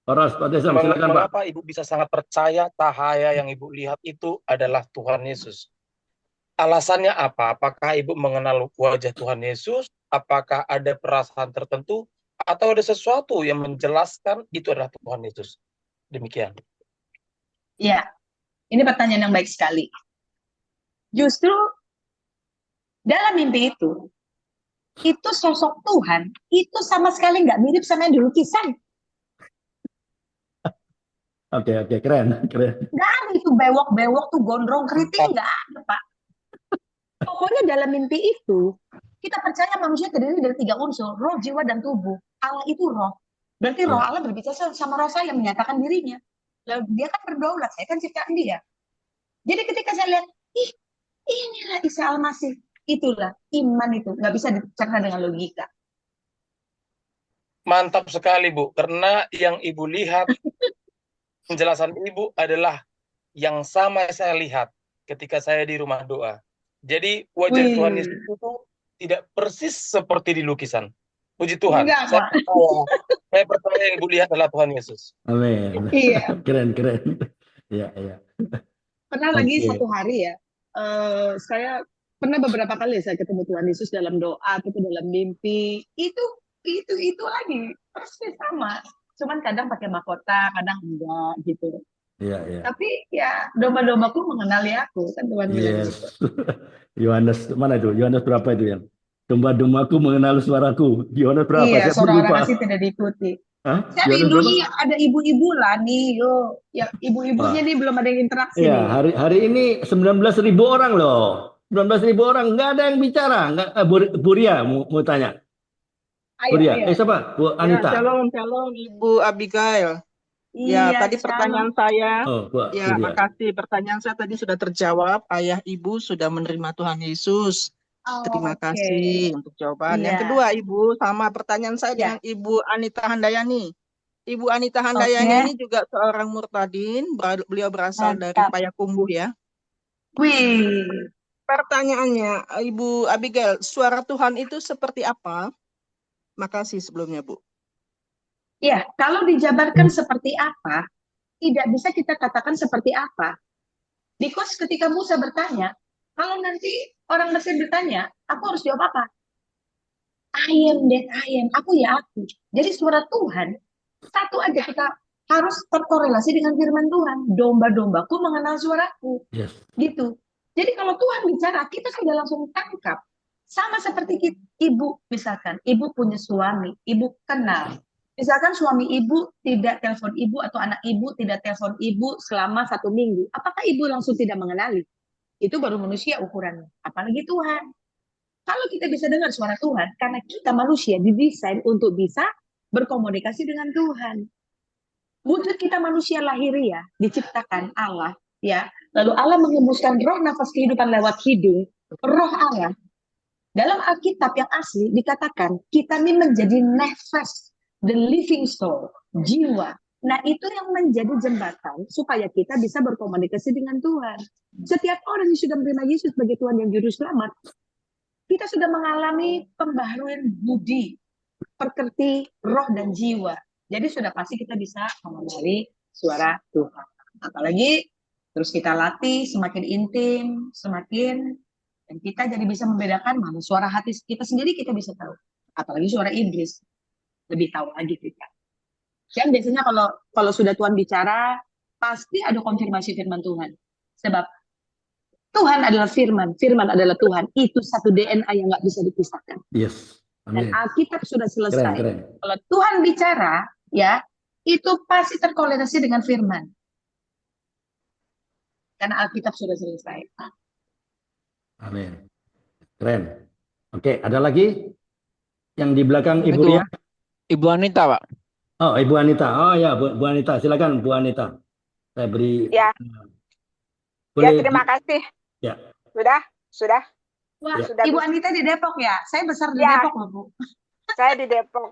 Horas, Pak Desem, silakan Pak. Mengapa Ibu bisa sangat percaya cahaya yang Ibu lihat itu adalah Tuhan Yesus? Alasannya apa? Apakah Ibu mengenal wajah Tuhan Yesus? Apakah ada perasaan tertentu? Atau ada sesuatu yang menjelaskan itu adalah Tuhan Yesus? Demikian. Ya. Ini pertanyaan yang baik sekali. Justru dalam mimpi itu sosok Tuhan itu sama sekali nggak mirip sama yang di lukisan. Oke, keren. Nggak ada itu bewok-bewok tuh gondrong keriting, nggak ada Pak. Pokoknya dalam mimpi itu kita percaya manusia terdiri dari 3 unsur, roh, jiwa, dan tubuh. Allah itu roh. Berarti roh Ya. Allah berbicara sama roh saya yang menyatakan dirinya. Lalu dia kan berdaulat, saya kan ciptaan dia. Jadi ketika saya lihat, ih, inilah Isa Al-Masih. Itulah iman itu, nggak bisa dicerna dengan logika. Mantap sekali, Bu. Karena yang Ibu lihat, penjelasan Ibu adalah yang sama saya lihat ketika saya di rumah doa. Jadi wajah Wih. Tuhan Yesus itu tidak persis seperti di lukisan. Puji Tuhan. Enggak, Saya percaya yang Ibu lihat adalah Tuhan Yesus. Amin. Iya. Keren. Iya. Pernah lagi Oke. satu hari ya, saya pernah beberapa kali saya ketemu Tuhan Yesus dalam doa, atau dalam mimpi. Itu lagi persis sama. Cuman kadang pakai mahkota, kadang enggak gitu. Iya. Tapi ya domba-dombaku mengenali aku, kan Tuhan bilang gitu. Yes. Yohanes mana itu? Yohanes berapa itu yang? Domba-dombaku mengenal suaraku. Yohanes berapa? Iya, Saya suara orang lupa. asing tidak diikuti. Hah? Saya Yohanes berapa? lindungi ada ibu-ibu lah nih, yo. Ya ibu-ibunya Wah. nih belum ada yang interaksi Iya, nih. hari ini 19.000 orang loh. 19.000 orang, nggak ada yang bicara. Nggak, Buria mau tanya. Ayo, Buria, ayo. siapa? Bu Ya, Anita. shalom Ibu Abigail. Ya, Iya, tadi Shalom. pertanyaan saya, Oh, Bu ya Lydia. makasih. Pertanyaan saya tadi sudah terjawab. Ayah Ibu sudah menerima Tuhan Yesus. Terima Oke. kasih untuk jawaban. Yang Iya. kedua, Ibu, sama pertanyaan saya Ya. dengan Ibu Anita Handayani. Ibu Anita Oke. Handayani ini juga seorang murtadin. Beliau berasal dari Mantap. Payakumbuh ya. Wih. Pertanyaannya, Ibu Abigail, suara Tuhan itu seperti apa? Makasih sebelumnya, Bu. Ya, kalau dijabarkan seperti apa, tidak bisa kita katakan seperti apa. Because ketika Musa bertanya, kalau nanti orang Mesir bertanya, aku harus jawab apa? I am that I am. Aku ya aku. Jadi suara Tuhan, satu aja kita harus terkorelasi dengan firman Tuhan. Domba-dombaku mengenal suaraku. Yes. Gitu. Jadi kalau Tuhan bicara, kita sudah langsung tangkap. Sama seperti ibu, misalkan. Ibu punya suami, ibu kenal. Misalkan suami ibu tidak telepon ibu atau anak ibu tidak telepon ibu selama 1 minggu. Apakah ibu langsung tidak mengenali? Itu baru manusia ukurannya. Apalagi Tuhan. Kalau kita bisa dengar suara Tuhan, karena kita manusia didesain untuk bisa berkomunikasi dengan Tuhan. Wujud kita manusia lahiriah, diciptakan Allah, ya. Lalu Allah mengembuskan roh nafas kehidupan lewat hidung, roh Allah. Dalam Alkitab yang asli dikatakan kita ini menjadi nefas, the living soul, jiwa. Nah, itu yang menjadi jembatan supaya kita bisa berkomunikasi dengan Tuhan. Setiap orang yang sudah menerima Yesus sebagai Tuhan dan Juru Selamat, kita sudah mengalami pembaharuan budi, perkerti, roh, dan jiwa. Jadi sudah pasti kita bisa mengenali suara Tuhan. Apalagi terus kita latih semakin intim, semakin, dan kita jadi bisa membedakan mana suara hati kita sendiri, kita bisa tahu. Apalagi suara iblis, lebih tahu lagi kita. Dan biasanya kalau sudah Tuhan bicara, pasti ada konfirmasi firman Tuhan. Sebab Tuhan adalah firman, firman adalah Tuhan. Itu satu DNA yang nggak bisa dipisahkan. Yes. Dan Amin. Alkitab sudah selesai. Keren. Kalau Tuhan bicara, ya, itu pasti terkorelasi dengan firman. Karena Alkitab sudah selesai. Amin. Keren. Oke, ada lagi yang di belakang Ibu Ria? Ibu Anita, Pak. Oh, Ibu Anita. Oh ya, Bu Anita. Silakan Bu Anita. Saya beri. Ya. Boleh Ya, terima kasih. Ya. Sudah. Wah, Sudah, Ibu Bu. Anita di Depok ya? Saya besar di Ya. Depok loh, Bu. Saya di Depok.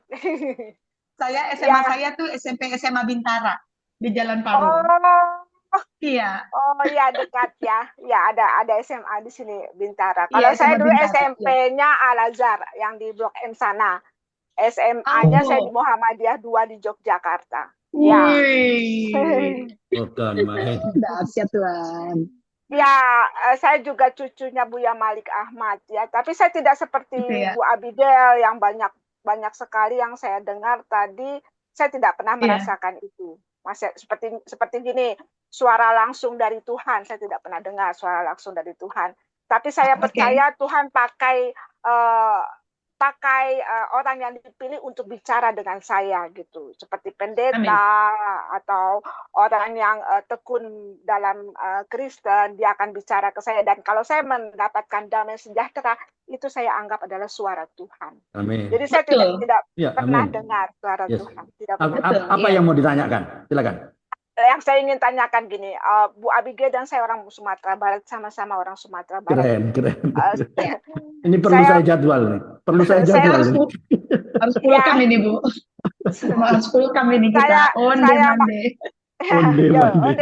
Saya SMA Ya. saya tuh SMP SMA Bintara di Jalan Paru. Oh, Iya. oh ya, dekat ya. Ya, ada SMA di sini Bintara. Kalau Iya, saya SMA dulu Bintara, SMP-nya Al-Azhar yang di Blok M sana. SMA-nya saya di Oh. Muhammadiyah 2 di Yogyakarta. Wih. Bukan main. Dahsyat Tuhan. Ya, saya juga cucunya Buya Malik Ahmad ya. Tapi saya tidak seperti Gitu ya. Bu Abigail yang banyak sekali yang saya dengar tadi. Saya tidak pernah merasakan itu. Masih seperti gini, suara langsung dari Tuhan. Saya tidak pernah dengar suara langsung dari Tuhan. Tapi saya percaya Tuhan pakai orang yang dipilih untuk bicara dengan saya gitu, seperti pendeta atau orang yang tekun dalam Kristen, dia akan bicara ke saya, dan kalau saya mendapatkan damai sejahtera itu saya anggap adalah suara Tuhan. Amin. Jadi saya tidak Ya, pernah amin. dengar suara Tuhan. Tidak Apa yang mau ditanyakan? Silakan. Yang saya ingin tanyakan gini, Bu Abigail dan saya orang Sumatera Barat, sama-sama orang Sumatera Barat. Keren. Ini perlu saya jadwal nih. Perlu saya jadwal. Harus pulkam ini, Bu. Harus pulkam ini kita. Onde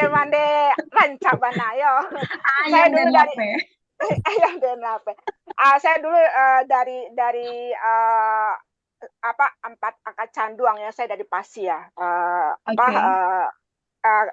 mande rancabana yo. Saya dulu dari ayam dan apa? Saya dulu dari empat angkat canduang ya, saya dari Pasia.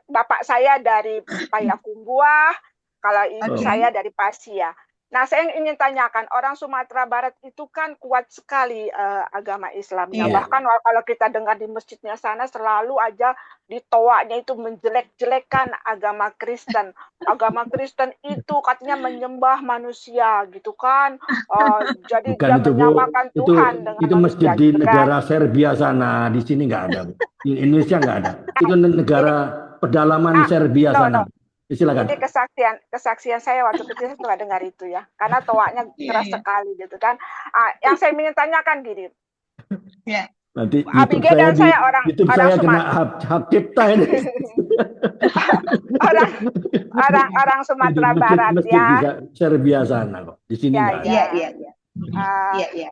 Bapak saya dari Payakumbuh, kalau ibu saya dari Pasia. Nah, saya ingin tanyakan, orang Sumatera Barat itu kan kuat sekali agama Islamnya. Bahkan kalau kita dengar di masjidnya sana selalu aja ditoaknya itu menjelek-jelekan agama Kristen. Agama Kristen itu katanya menyembah manusia gitu kan. Jadi bukan dia itu, menyamakan Tuhan dengan itu masjid di negara Serbia sana, di sini nggak ada. Di Indonesia nggak ada. Itu negara pedalaman Serbia sana. Silakan. Ini kesaksian saya waktu kecil, saya suka dengar itu ya, karena toaknya keras sekali gitu kan. Yang saya ingin tanyakan gini, Nanti Abigail dan saya orang saya kena Sumatera. hak cipta ini. orang Sumatera Di Barat masjid ya. bisa Serbia sana kok. Di sini Ya, enggak ada. Iya.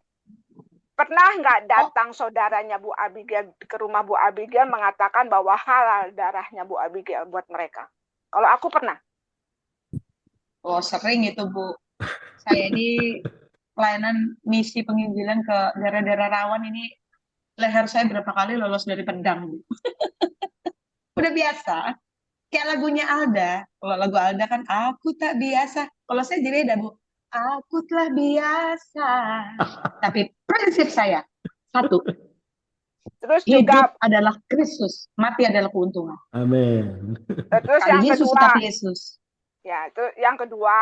Pernah nggak datang saudaranya Bu Abigail ke rumah Bu Abigail mengatakan bahwa halal darahnya Bu Abigail buat mereka? Kalau aku pernah. Oh, sering itu, Bu. Saya ini pelayanan misi penginjilan ke daerah-daerah rawan ini, leher saya berapa kali lolos dari pedang, Bu. Udah biasa. Kayak lagunya Alda. Kalau lagu Alda kan, aku tak biasa. Kalau saya jadi beda, Bu. Aku telah biasa. Tapi prinsip saya, satu, Terus hidup juga adalah Kristus, mati adalah keuntungan. Amin. terus Kali yang Yesus kedua, tetap Yesus. ya itu yang kedua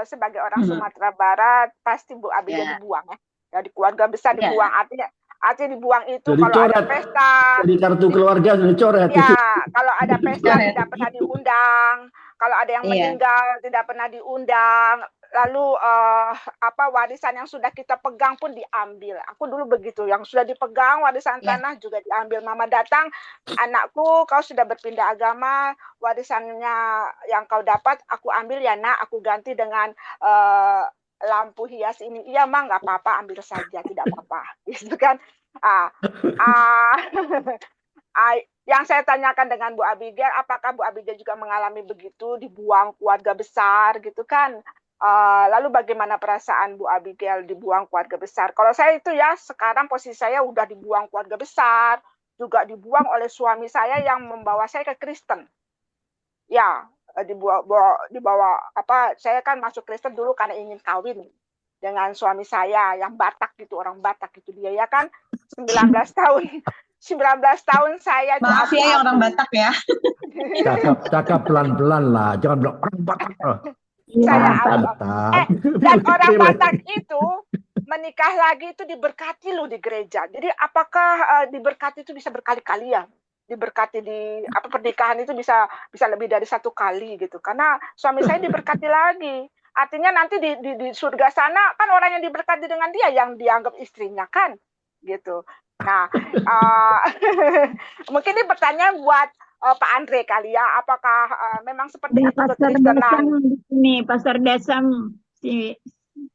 sebagai orang Mhm. Sumatera Barat pasti Bu Abigail Ya. dibuang ya. Dari keluarga besar Ya. dibuang, artinya dibuang itu Jadi kalau ada coret. pesta. Jadi kartu keluarga sudah coret. Ya, kalau ada pesta Coret. tidak pernah diundang, kalau ada yang Iya. meninggal tidak pernah diundang. Lalu warisan yang sudah kita pegang pun diambil. Aku dulu begitu, yang sudah dipegang warisan Ya. tanah juga diambil. Mama datang, anakku kau sudah berpindah agama, warisannya yang kau dapat aku ambil ya nak, aku ganti dengan lampu hias ini. Iya Mang, nggak apa-apa, ambil saja, tidak apa-apa. Gitu kan. Yang saya tanyakan dengan Bu Abigail, apakah Bu Abigail juga mengalami begitu, dibuang keluarga besar gitu kan? Lalu bagaimana perasaan Bu Abigail dibuang keluarga besar? Kalau saya itu ya, sekarang posisi saya udah dibuang keluarga besar, juga dibuang oleh suami saya yang membawa saya ke Kristen. Ya, dibawa saya kan masuk Kristen dulu karena ingin kawin dengan suami saya yang Batak gitu, orang Batak gitu, dia ya kan 19 tahun. 19 tahun saya itu Maaf ya yang orang Batak ya. Cakap pelan-pelan lah, jangan bilang orang Batak. Saya Orang Batak. dan orang Batak itu menikah lagi itu diberkati loh di gereja. Jadi apakah diberkati itu bisa berkali-kali ya? Diberkati di pernikahan itu bisa lebih dari satu kali gitu. Karena suami saya diberkati lagi. Artinya nanti di surga sana kan orang yang diberkati dengan dia yang dianggap istrinya kan, gitu. Nah, mungkin ini pertanyaan buat Pak Andre kali ya, apakah memang seperti itu kekristenan? Di sini Pastor Desam si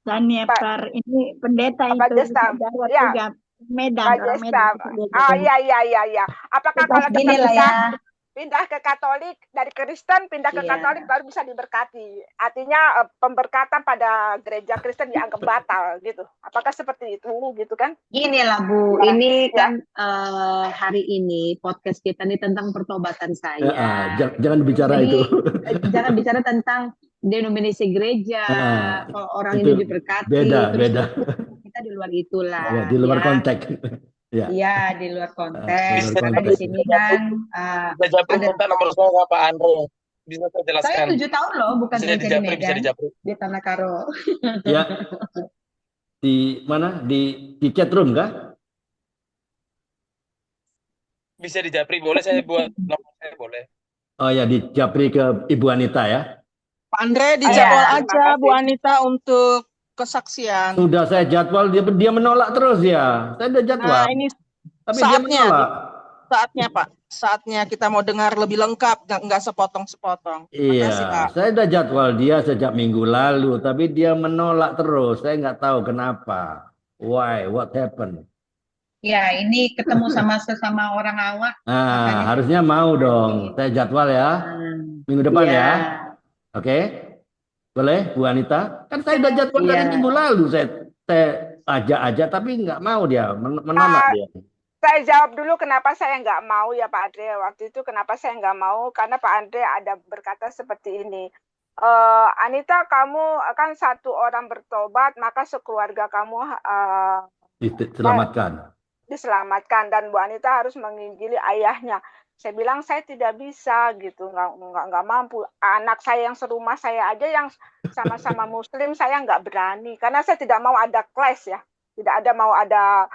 Tania Par ini pendeta Pak itu Desam, Jawa ya. juga Medan, Pak orang Desam. Medan. Iya. Apakah kalau kita pindah ke Katolik, dari Kristen pindah ke Katolik baru bisa diberkati? Artinya pemberkatan pada gereja Kristen dianggap batal gitu. Apakah seperti itu gitu kan? Gini lah Bu, ini kan hari ini podcast kita ini tentang pertobatan saya. Jangan bicara Jadi, itu. Jangan bicara tentang denominasi gereja, kalau orang ini diberkati. Beda. Kita di luar itulah. Ya, di luar konteks. Iya, di luar konteks. Karena di sini kan bisa japri minta nomor saya Pak Andre. Bisa saya jelaskan. Saya 7 tahun loh, bukan kerja di Medan. Di Tanah Karo. Ya. Di mana? Di chat room kah? Bisa di japri, boleh saya buat nomor saya boleh. Oh ya, di japri ke Ibu Anita ya. Pak Andre dijadwal aja Bu Anita untuk kesaksian. Sudah saya jadwal, dia menolak terus ya. Saya udah jadwal. Nah, ini tapi saatnya, dia menolak. Saatnya Pak. Saatnya kita mau dengar lebih lengkap, nggak sepotong-sepotong. Iya, Makasih, Pak. saya udah jadwal dia sejak minggu lalu, tapi dia menolak terus. Saya nggak tahu kenapa. Why? What happened? Ya, ini ketemu sama sesama orang awak. Nah, harusnya mau dong. Saya jadwal ya. Minggu depan ya. Oke? Boleh, Bu Anita? Kan saya udah jadwal dari minggu lalu. Saya ajak aja, tapi nggak mau dia, menolak dia. Saya jawab dulu kenapa saya nggak mau ya Pak Andre. Waktu itu kenapa saya nggak mau, karena Pak Andre ada berkata seperti ini. Anita, kamu akan satu orang bertobat, maka sekeluarga kamu diselamatkan. Dan Bu Anita harus menginjili ayahnya. Saya bilang saya tidak bisa gitu, nggak mampu. Anak saya yang serumah saya aja yang sama-sama Muslim saya nggak berani, karena saya tidak mau ada clash ya, tidak mau ada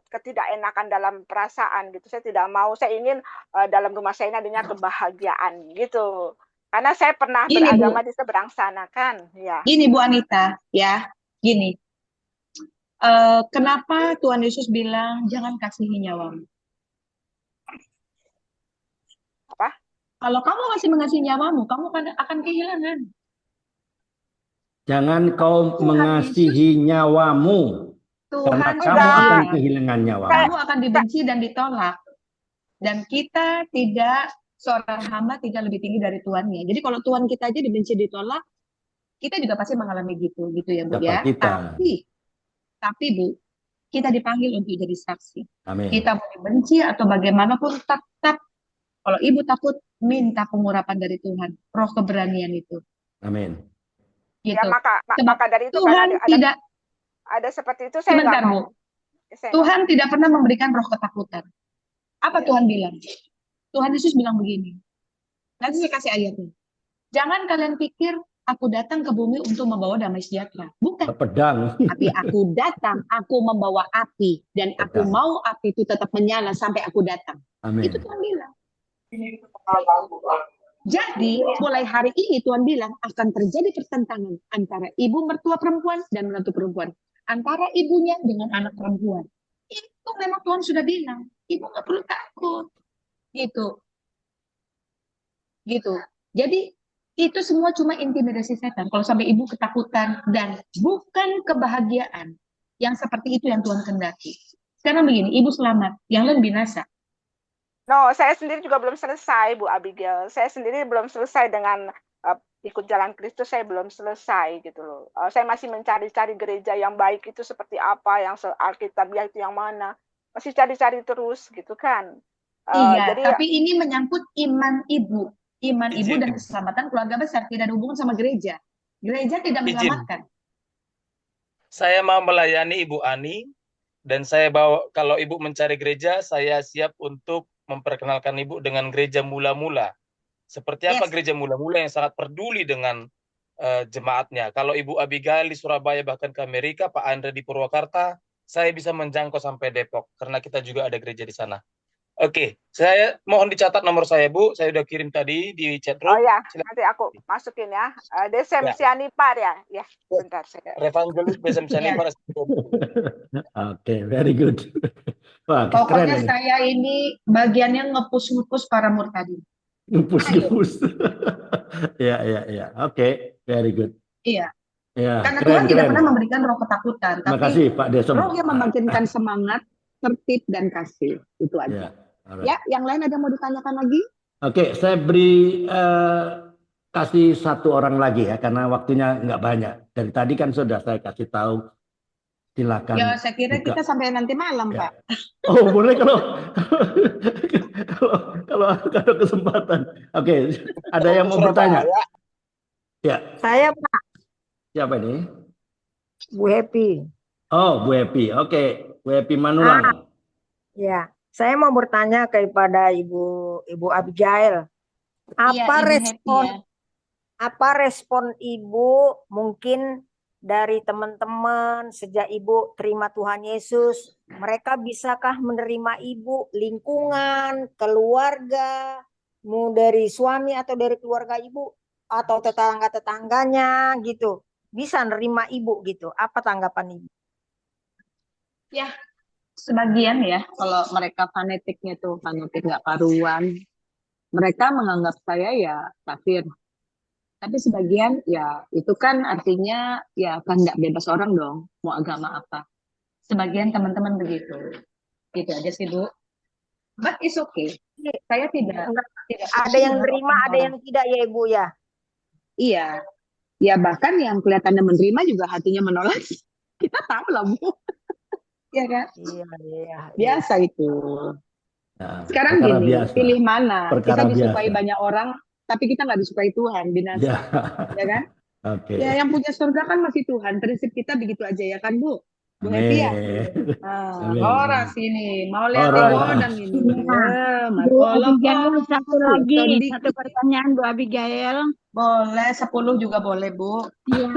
ketidakenakan dalam perasaan gitu. Saya tidak mau, saya ingin dalam rumah saya ini adanya kebahagiaan gitu. Karena saya pernah beragama di seberang sana kan, ya. Gini Bu Anita, ya, gini. Kenapa Tuhan Yesus bilang jangan kasihi nyawamu? Apa? Kalau kamu masih mengasihi nyawamu, kamu akan kehilangan. Jangan kau mengasihi nyawamu, karena Tuhan kamu sudah akan bilang, kehilangan nyawamu. kamu akan dibenci dan ditolak. Dan kita tidak, seorang hamba tidak lebih tinggi dari Tuannya. Jadi kalau Tuhan kita aja dibenci, ditolak, kita juga pasti mengalami gitu ya Bu Siapa ya. kita? Tapi Bu, kita dipanggil untuk jadi saksi. Amin. Kita mau dibenci atau bagaimanapun, tetap kalau Ibu takut, minta pengurapan dari Tuhan, roh keberanian itu. Amin. Gitu. Ya, maka dari itu Tuhan kan tidak ada seperti itu, saya sebentar nggak Bu. mau. Tuhan tidak pernah memberikan roh ketakutan. Apa Tuhan bilang? Tuhan Yesus bilang begini. Nanti saya kasih ayatnya. Jangan kalian pikir aku datang ke bumi untuk membawa damai sejahtera. Bukan. Pedang. Tapi aku datang, aku membawa api. Dan aku mau api itu tetap menyala sampai aku datang. Amin. Itu Tuhan bilang. Jadi mulai hari ini Tuhan bilang akan terjadi pertentangan antara ibu mertua perempuan dan menantu perempuan. Antara ibunya dengan anak perempuan. Itu memang Tuhan sudah bilang. Ibu nggak perlu takut. Gitu. Jadi itu semua cuma intimidasi setan. Kalau sampai ibu ketakutan dan bukan kebahagiaan yang seperti itu yang Tuhan kendaki. Sekarang begini, ibu selamat, yang lain binasa. No, saya sendiri juga belum selesai, Bu Abigail. Saya sendiri belum selesai dengan ikut jalan Kristus, saya belum selesai gitu loh. Saya masih mencari-cari gereja yang baik itu seperti apa, yang Alkitabiah itu yang mana. Masih cari-cari terus gitu kan. Iya, jadi, tapi ini menyangkut iman ibu. Iman ibu dan keselamatan keluarga besar, tidak ada hubungan sama gereja. Gereja tidak menyelamatkan. Saya mau melayani Ibu Ani, dan saya bawa, kalau Ibu mencari gereja, saya siap untuk memperkenalkan Ibu dengan gereja mula-mula. Seperti apa gereja mula-mula yang sangat peduli dengan jemaatnya. Kalau Ibu Abigail di Surabaya, bahkan ke Amerika, Pak Andre di Purwakarta, saya bisa menjangkau sampai Depok, karena kita juga ada gereja di sana. Oke, saya mohon dicatat nomor saya, Bu. Saya udah kirim tadi di chat room. Oh ya, nanti aku masukin ya. Desem Sianipar ya. Ya, bentar saya. Evangelis Desem Sianipar. Oke, very good. Wah, pokoknya keren saya ini bagiannya ngepus-ngepus para murtadin. Ngepus. Ya. Oke, very good. Iya. Ya, karena Tuhan tidak pernah memberikan roh ketakutan, tapi kasih, Pak Desem. Roh yang membangkitkan semangat, tertib dan kasih. Itu aja. Ya, yang lain ada mau ditanyakan lagi? Oke, saya beri kasih satu orang lagi ya, karena waktunya nggak banyak. Dari tadi kan sudah saya kasih tahu. Silakan. Ya, saya kira buka. Kita sampai nanti malam, Pak. Oh, boleh kalau ada kesempatan. Oke, ada yang mau bertanya? Ya. Saya, Pak. Siapa ini? Bu Happy. Oh, Bu Happy. Oke, Bu Happy Manulang. Ya. Saya mau bertanya kepada Ibu Abigail, apa respon Ibu mungkin dari teman-teman sejak Ibu terima Tuhan Yesus, mereka bisakah menerima Ibu, lingkungan, keluarga, mau dari suami atau dari keluarga Ibu atau tetangga-tetangganya gitu, bisa nerima Ibu gitu? Apa tanggapan Ibu? Ya. Sebagian ya, kalau mereka fanatiknya tuh fanatik nggak karuan, mereka menganggap saya ya kafir. Tapi sebagian ya itu kan artinya ya kehendak bebas orang dong, mau agama apa. Sebagian teman-teman begitu, gitu aja sih Bu. But it's okay. Saya tidak ada yang menerima, ada yang tidak ya Ibu ya. Iya, ya bahkan yang kelihatannya menerima juga hatinya menolak. Kita tahu lah Bu. Ya kan? Iya. Biasa itu. Nah, sekarang gini, biasa. Pilih mana? Perkara kita disukai biasa. banyak orang, tapi kita nggak disukai Tuhan, binasa. Ya kan? Okay. Ya yang punya surga kan masih Tuhan. Prinsip kita begitu aja ya kan Bu? Bu Happy ya? Orang sini mau lihat godang ini. Bu Abigail, satu lagi, satu pertanyaan Bu Abigail. Boleh, 10 juga boleh Bu. Iya.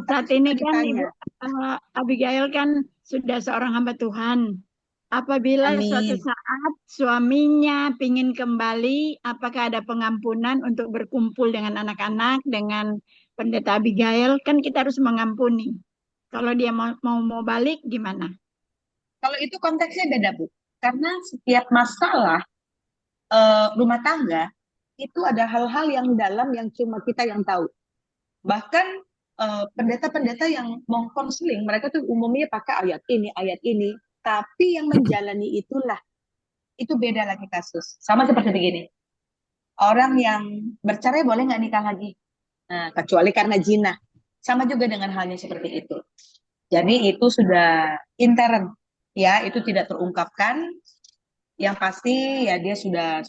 Saat ini kan Ibu Abigail kan sudah seorang hamba Tuhan. Apabila suatu saat suaminya ingin kembali, apakah ada pengampunan untuk berkumpul dengan anak-anak, dengan pendeta Abigail? Kan kita harus mengampuni. Kalau dia mau balik gimana? Kalau itu konteksnya beda, Bu. Karena setiap masalah rumah tangga itu ada hal-hal yang dalam yang cuma kita yang tahu. Bahkan pendeta-pendeta yang mau konseling, mereka tuh umumnya pakai ayat ini. Tapi yang menjalani itulah, itu beda lagi kasus. Sama seperti begini. Orang yang bercerai boleh nggak nikah lagi? Nah, kecuali karena zina. Sama juga dengan halnya seperti itu. Jadi itu sudah intern, ya, itu tidak terungkapkan. Yang pasti ya dia sudah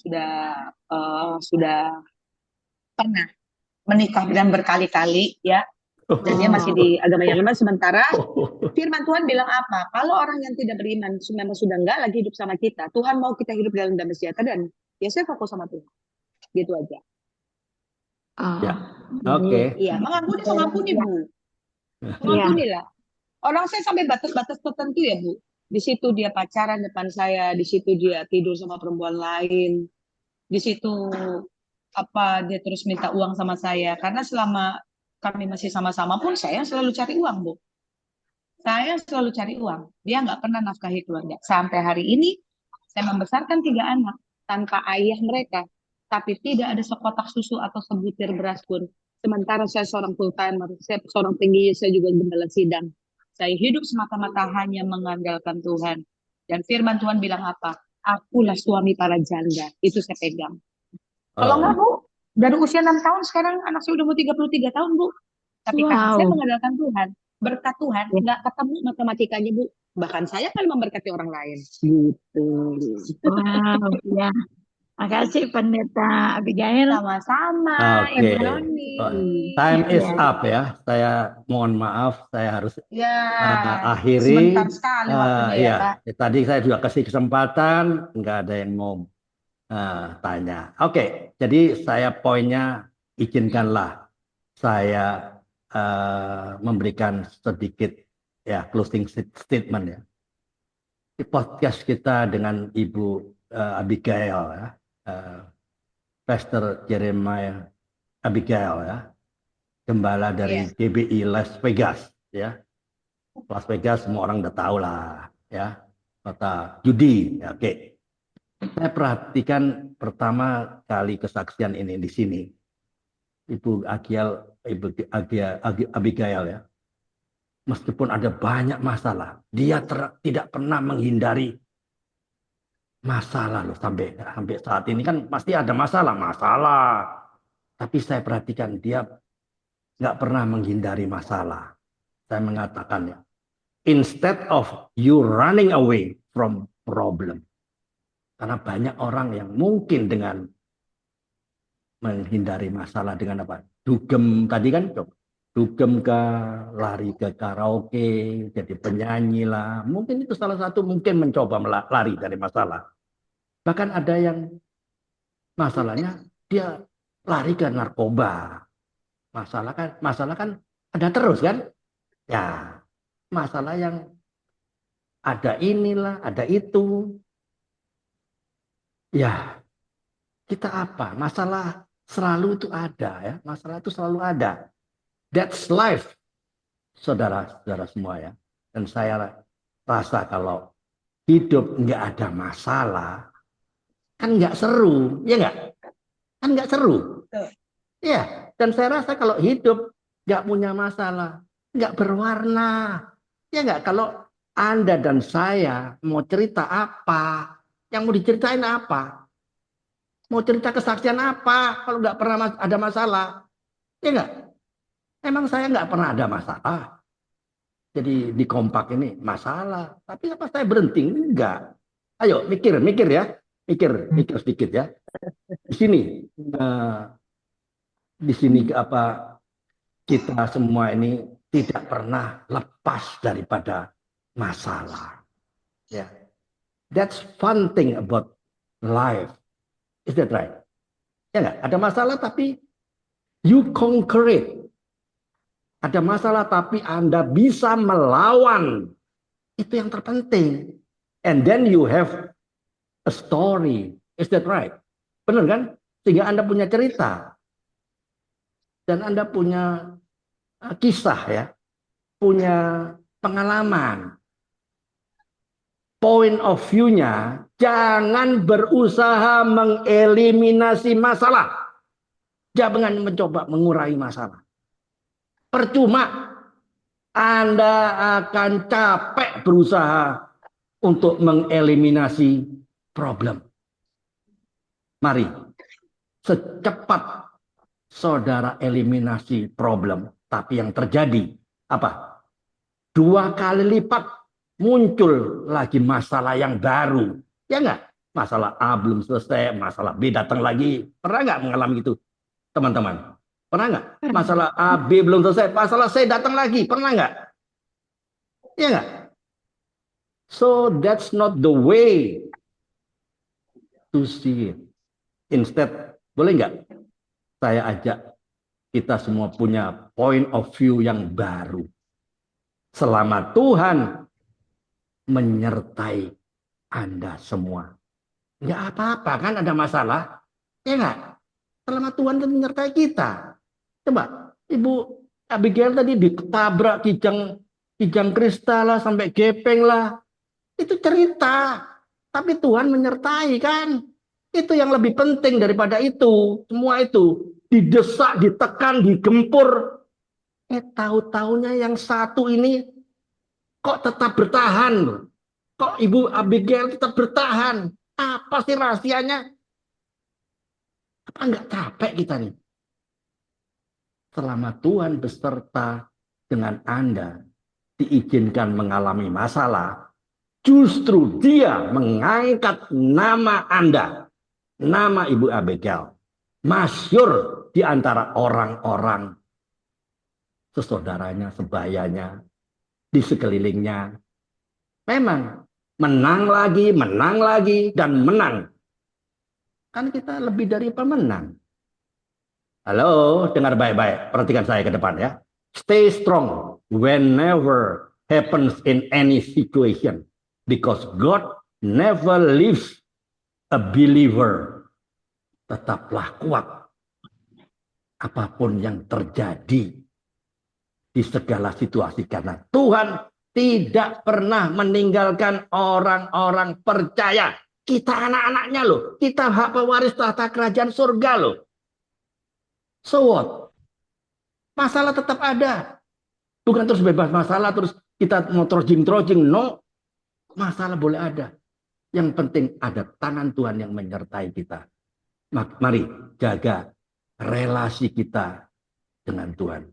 pernah menikah dan berkali-kali, ya. Dan dia masih di agama yang lain. Sementara firman Tuhan bilang apa? Kalau orang yang tidak beriman memang sudah enggak lagi hidup sama kita, Tuhan mau kita hidup dalam damai sejahtera, dan ya saya fokus sama Tuhan. Gitu aja. Ya, oke. Iya, mengampuni Bu. Mengampuni lah. Orang saya sampai batas-batas tertentu ya Bu. Di situ dia pacaran depan saya, di situ dia tidur sama perempuan lain, di situ dia terus minta uang sama saya. Karena selama kami masih sama-sama pun saya selalu cari uang, Bu. Saya selalu cari uang. Dia nggak pernah nafkahi keluarga. Sampai hari ini saya membesarkan 3 anak tanpa ayah mereka, tapi tidak ada sekotak susu atau sebutir beras pun. Sementara saya seorang full timer, saya seorang tinggi, saya juga gembala sidang. Saya hidup semata-mata hanya mengandalkan Tuhan. Dan firman Tuhan bilang apa? Akulah suami para janda. Itu saya pegang. Kalau enggak, Bu, dari usia 6 tahun sekarang anak saya udah mau 33 tahun, Bu. Tapi karena saya mengandalkan Tuhan, berkat Tuhan, nggak ketemu matematikanya, Bu. Bahkan saya kan memberkati orang lain. Gitu. Wow, ya. Makasih Pendeta Abigail. Sama-sama, Oke. Ibu Noni. Time is up ya. Saya mohon maaf, saya harus akhiri. Sebentar sekali waktunya ya, Pak. Tadi saya juga kasih kesempatan, nggak ada yang mau tanya. Oke, jadi saya poinnya, izinkanlah saya memberikan sedikit ya closing statement ya. Di podcast kita dengan Ibu Abigail ya. Pastor Jeremiah Abigail ya, gembala dari GBI Las Vegas ya. Las Vegas semua orang udah tahu lah ya, kota judi. Ya, oke. Saya perhatikan pertama kali kesaksian ini di sini, Ibu Abigail ya. Meskipun ada banyak masalah, dia tidak pernah menghindari masalah loh. Sampai saat ini kan pasti ada masalah. Tapi saya perhatikan dia nggak pernah menghindari masalah. Saya mengatakan ya, instead of you running away from problem. Karena banyak orang yang mungkin dengan menghindari masalah dengan apa? Dugem tadi kan, dugem lari ke karaoke, jadi penyanyi lah. Mungkin itu salah satu, mungkin mencoba lari dari masalah. Bahkan ada yang masalahnya dia lari ke narkoba. Masalah kan ada terus kan? Ya, masalah yang ada inilah, ada itu. Ya, kita apa? Masalah selalu itu ada ya. Masalah itu selalu ada. That's life, saudara-saudara semua ya. Dan saya rasa kalau hidup nggak ada masalah, kan nggak seru, ya nggak? Kan nggak seru. Ya, dan saya rasa kalau hidup nggak punya masalah, nggak berwarna. Ya nggak? Kalau Anda dan saya mau cerita apa, yang mau diceritain apa? Mau cerita kesaksian apa kalau nggak pernah ada masalah? Ya nggak? Emang saya nggak pernah ada masalah. Jadi di kompak ini masalah. Tapi apa saya berhenti? Enggak. Ayo mikir ya. Mikir sedikit ya. Di sini apa kita semua ini tidak pernah lepas daripada masalah. Ya. That's fun thing about life. Is that right? Ya nggak? Ada masalah tapi you conquer it. Ada masalah tapi Anda bisa melawan. Itu yang terpenting. And then you have a story. Is that right? Benar kan? Sehingga Anda punya cerita. Dan Anda punya kisah ya. punya pengalaman. Point of view-nya, jangan berusaha mengeliminasi masalah. Jangan mencoba mengurai masalah. Percuma. Anda akan capek berusaha untuk mengeliminasi problem. Mari, secepat saudara eliminasi problem. Tapi yang terjadi, apa? 2 kali lipat muncul lagi masalah yang baru. Ya enggak? Masalah A belum selesai, masalah B datang lagi. Pernah enggak mengalami itu, teman-teman? Pernah enggak? Masalah A, B belum selesai, masalah C datang lagi. Pernah enggak? Ya enggak? So that's not the way to see it. Instead, boleh enggak saya ajak kita semua punya point of view yang baru. Selama Tuhan menyertai Anda semua. Enggak apa-apa kan ada masalah. Ya enggak? Selama Tuhan menyertai kita. Coba, Ibu Abigail tadi ditabrak kijang kristal lah, sampai gepeng lah. Itu cerita. Tapi Tuhan menyertai kan. Itu yang lebih penting daripada itu. Semua itu. Didesak, ditekan, digempur. Tahu-taunya yang satu ini kok tetap bertahan. Kok Ibu Abigail tetap bertahan. Apa sih rahasianya? Apa enggak capek kita nih? Selama Tuhan beserta dengan Anda, diizinkan mengalami masalah, justru Dia mengangkat nama Anda, nama Ibu Abigail, masyhur di antara orang-orang sesaudaranya, sebayanya, di sekelilingnya. Memang menang lagi, dan menang. Kan kita lebih dari pemenang. Halo, dengar baik-baik. Perhatikan saya ke depan ya. Stay strong whenever happens in any situation. Because God never leaves a believer. Tetaplah kuat. Apapun yang terjadi di segala situasi. Karena Tuhan tidak pernah meninggalkan orang-orang percaya. Kita anak-anaknya loh. Kita hak pewaris tahta kerajaan surga loh. So what? Masalah tetap ada. Bukan terus bebas masalah, terus kita mau trojing-trojing. No. Masalah boleh ada. Yang penting ada tangan Tuhan yang menyertai kita. Mari jaga relasi kita dengan Tuhan.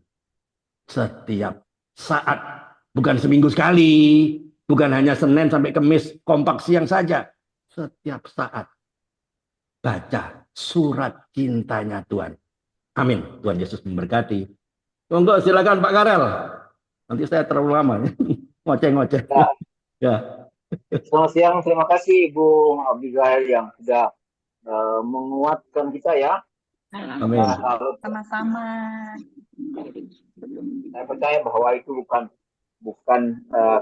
Setiap saat. Bukan seminggu sekali. Bukan hanya Senin sampai Kamis kompak siang saja. Setiap saat. Baca surat cintanya Tuhan. Amin. Tuhan Yesus memberkati. Monggo silakan Pak Karel. Nanti saya terlalu lama. Ngoceh-ngoceh. Ya. Selamat siang. Terima kasih Ibu Abigail yang sudah menguatkan kita ya. Amin. Sama-sama. Saya percaya bahwa itu bukan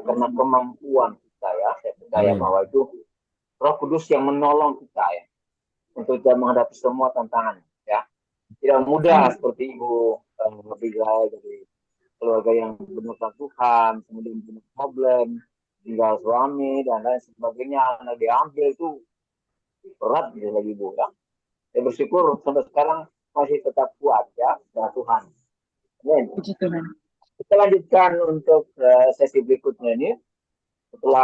karena kemampuan kita ya. Saya percaya bahwa itu Roh Kudus yang menolong kita ya untuk kita menghadapi semua tantangan ya. Tidak mudah seperti Ibu Abigail dari keluarga yang benar Tuhan, kemudian punya problem, tinggal suami dan lain sebagainya, anak diambil itu berat bagi Ibu ya. Saya bersyukur sampai sekarang masih tetap kuat ya dengan Tuhan. Amin. Kita lanjutkan untuk sesi berikutnya ini setelah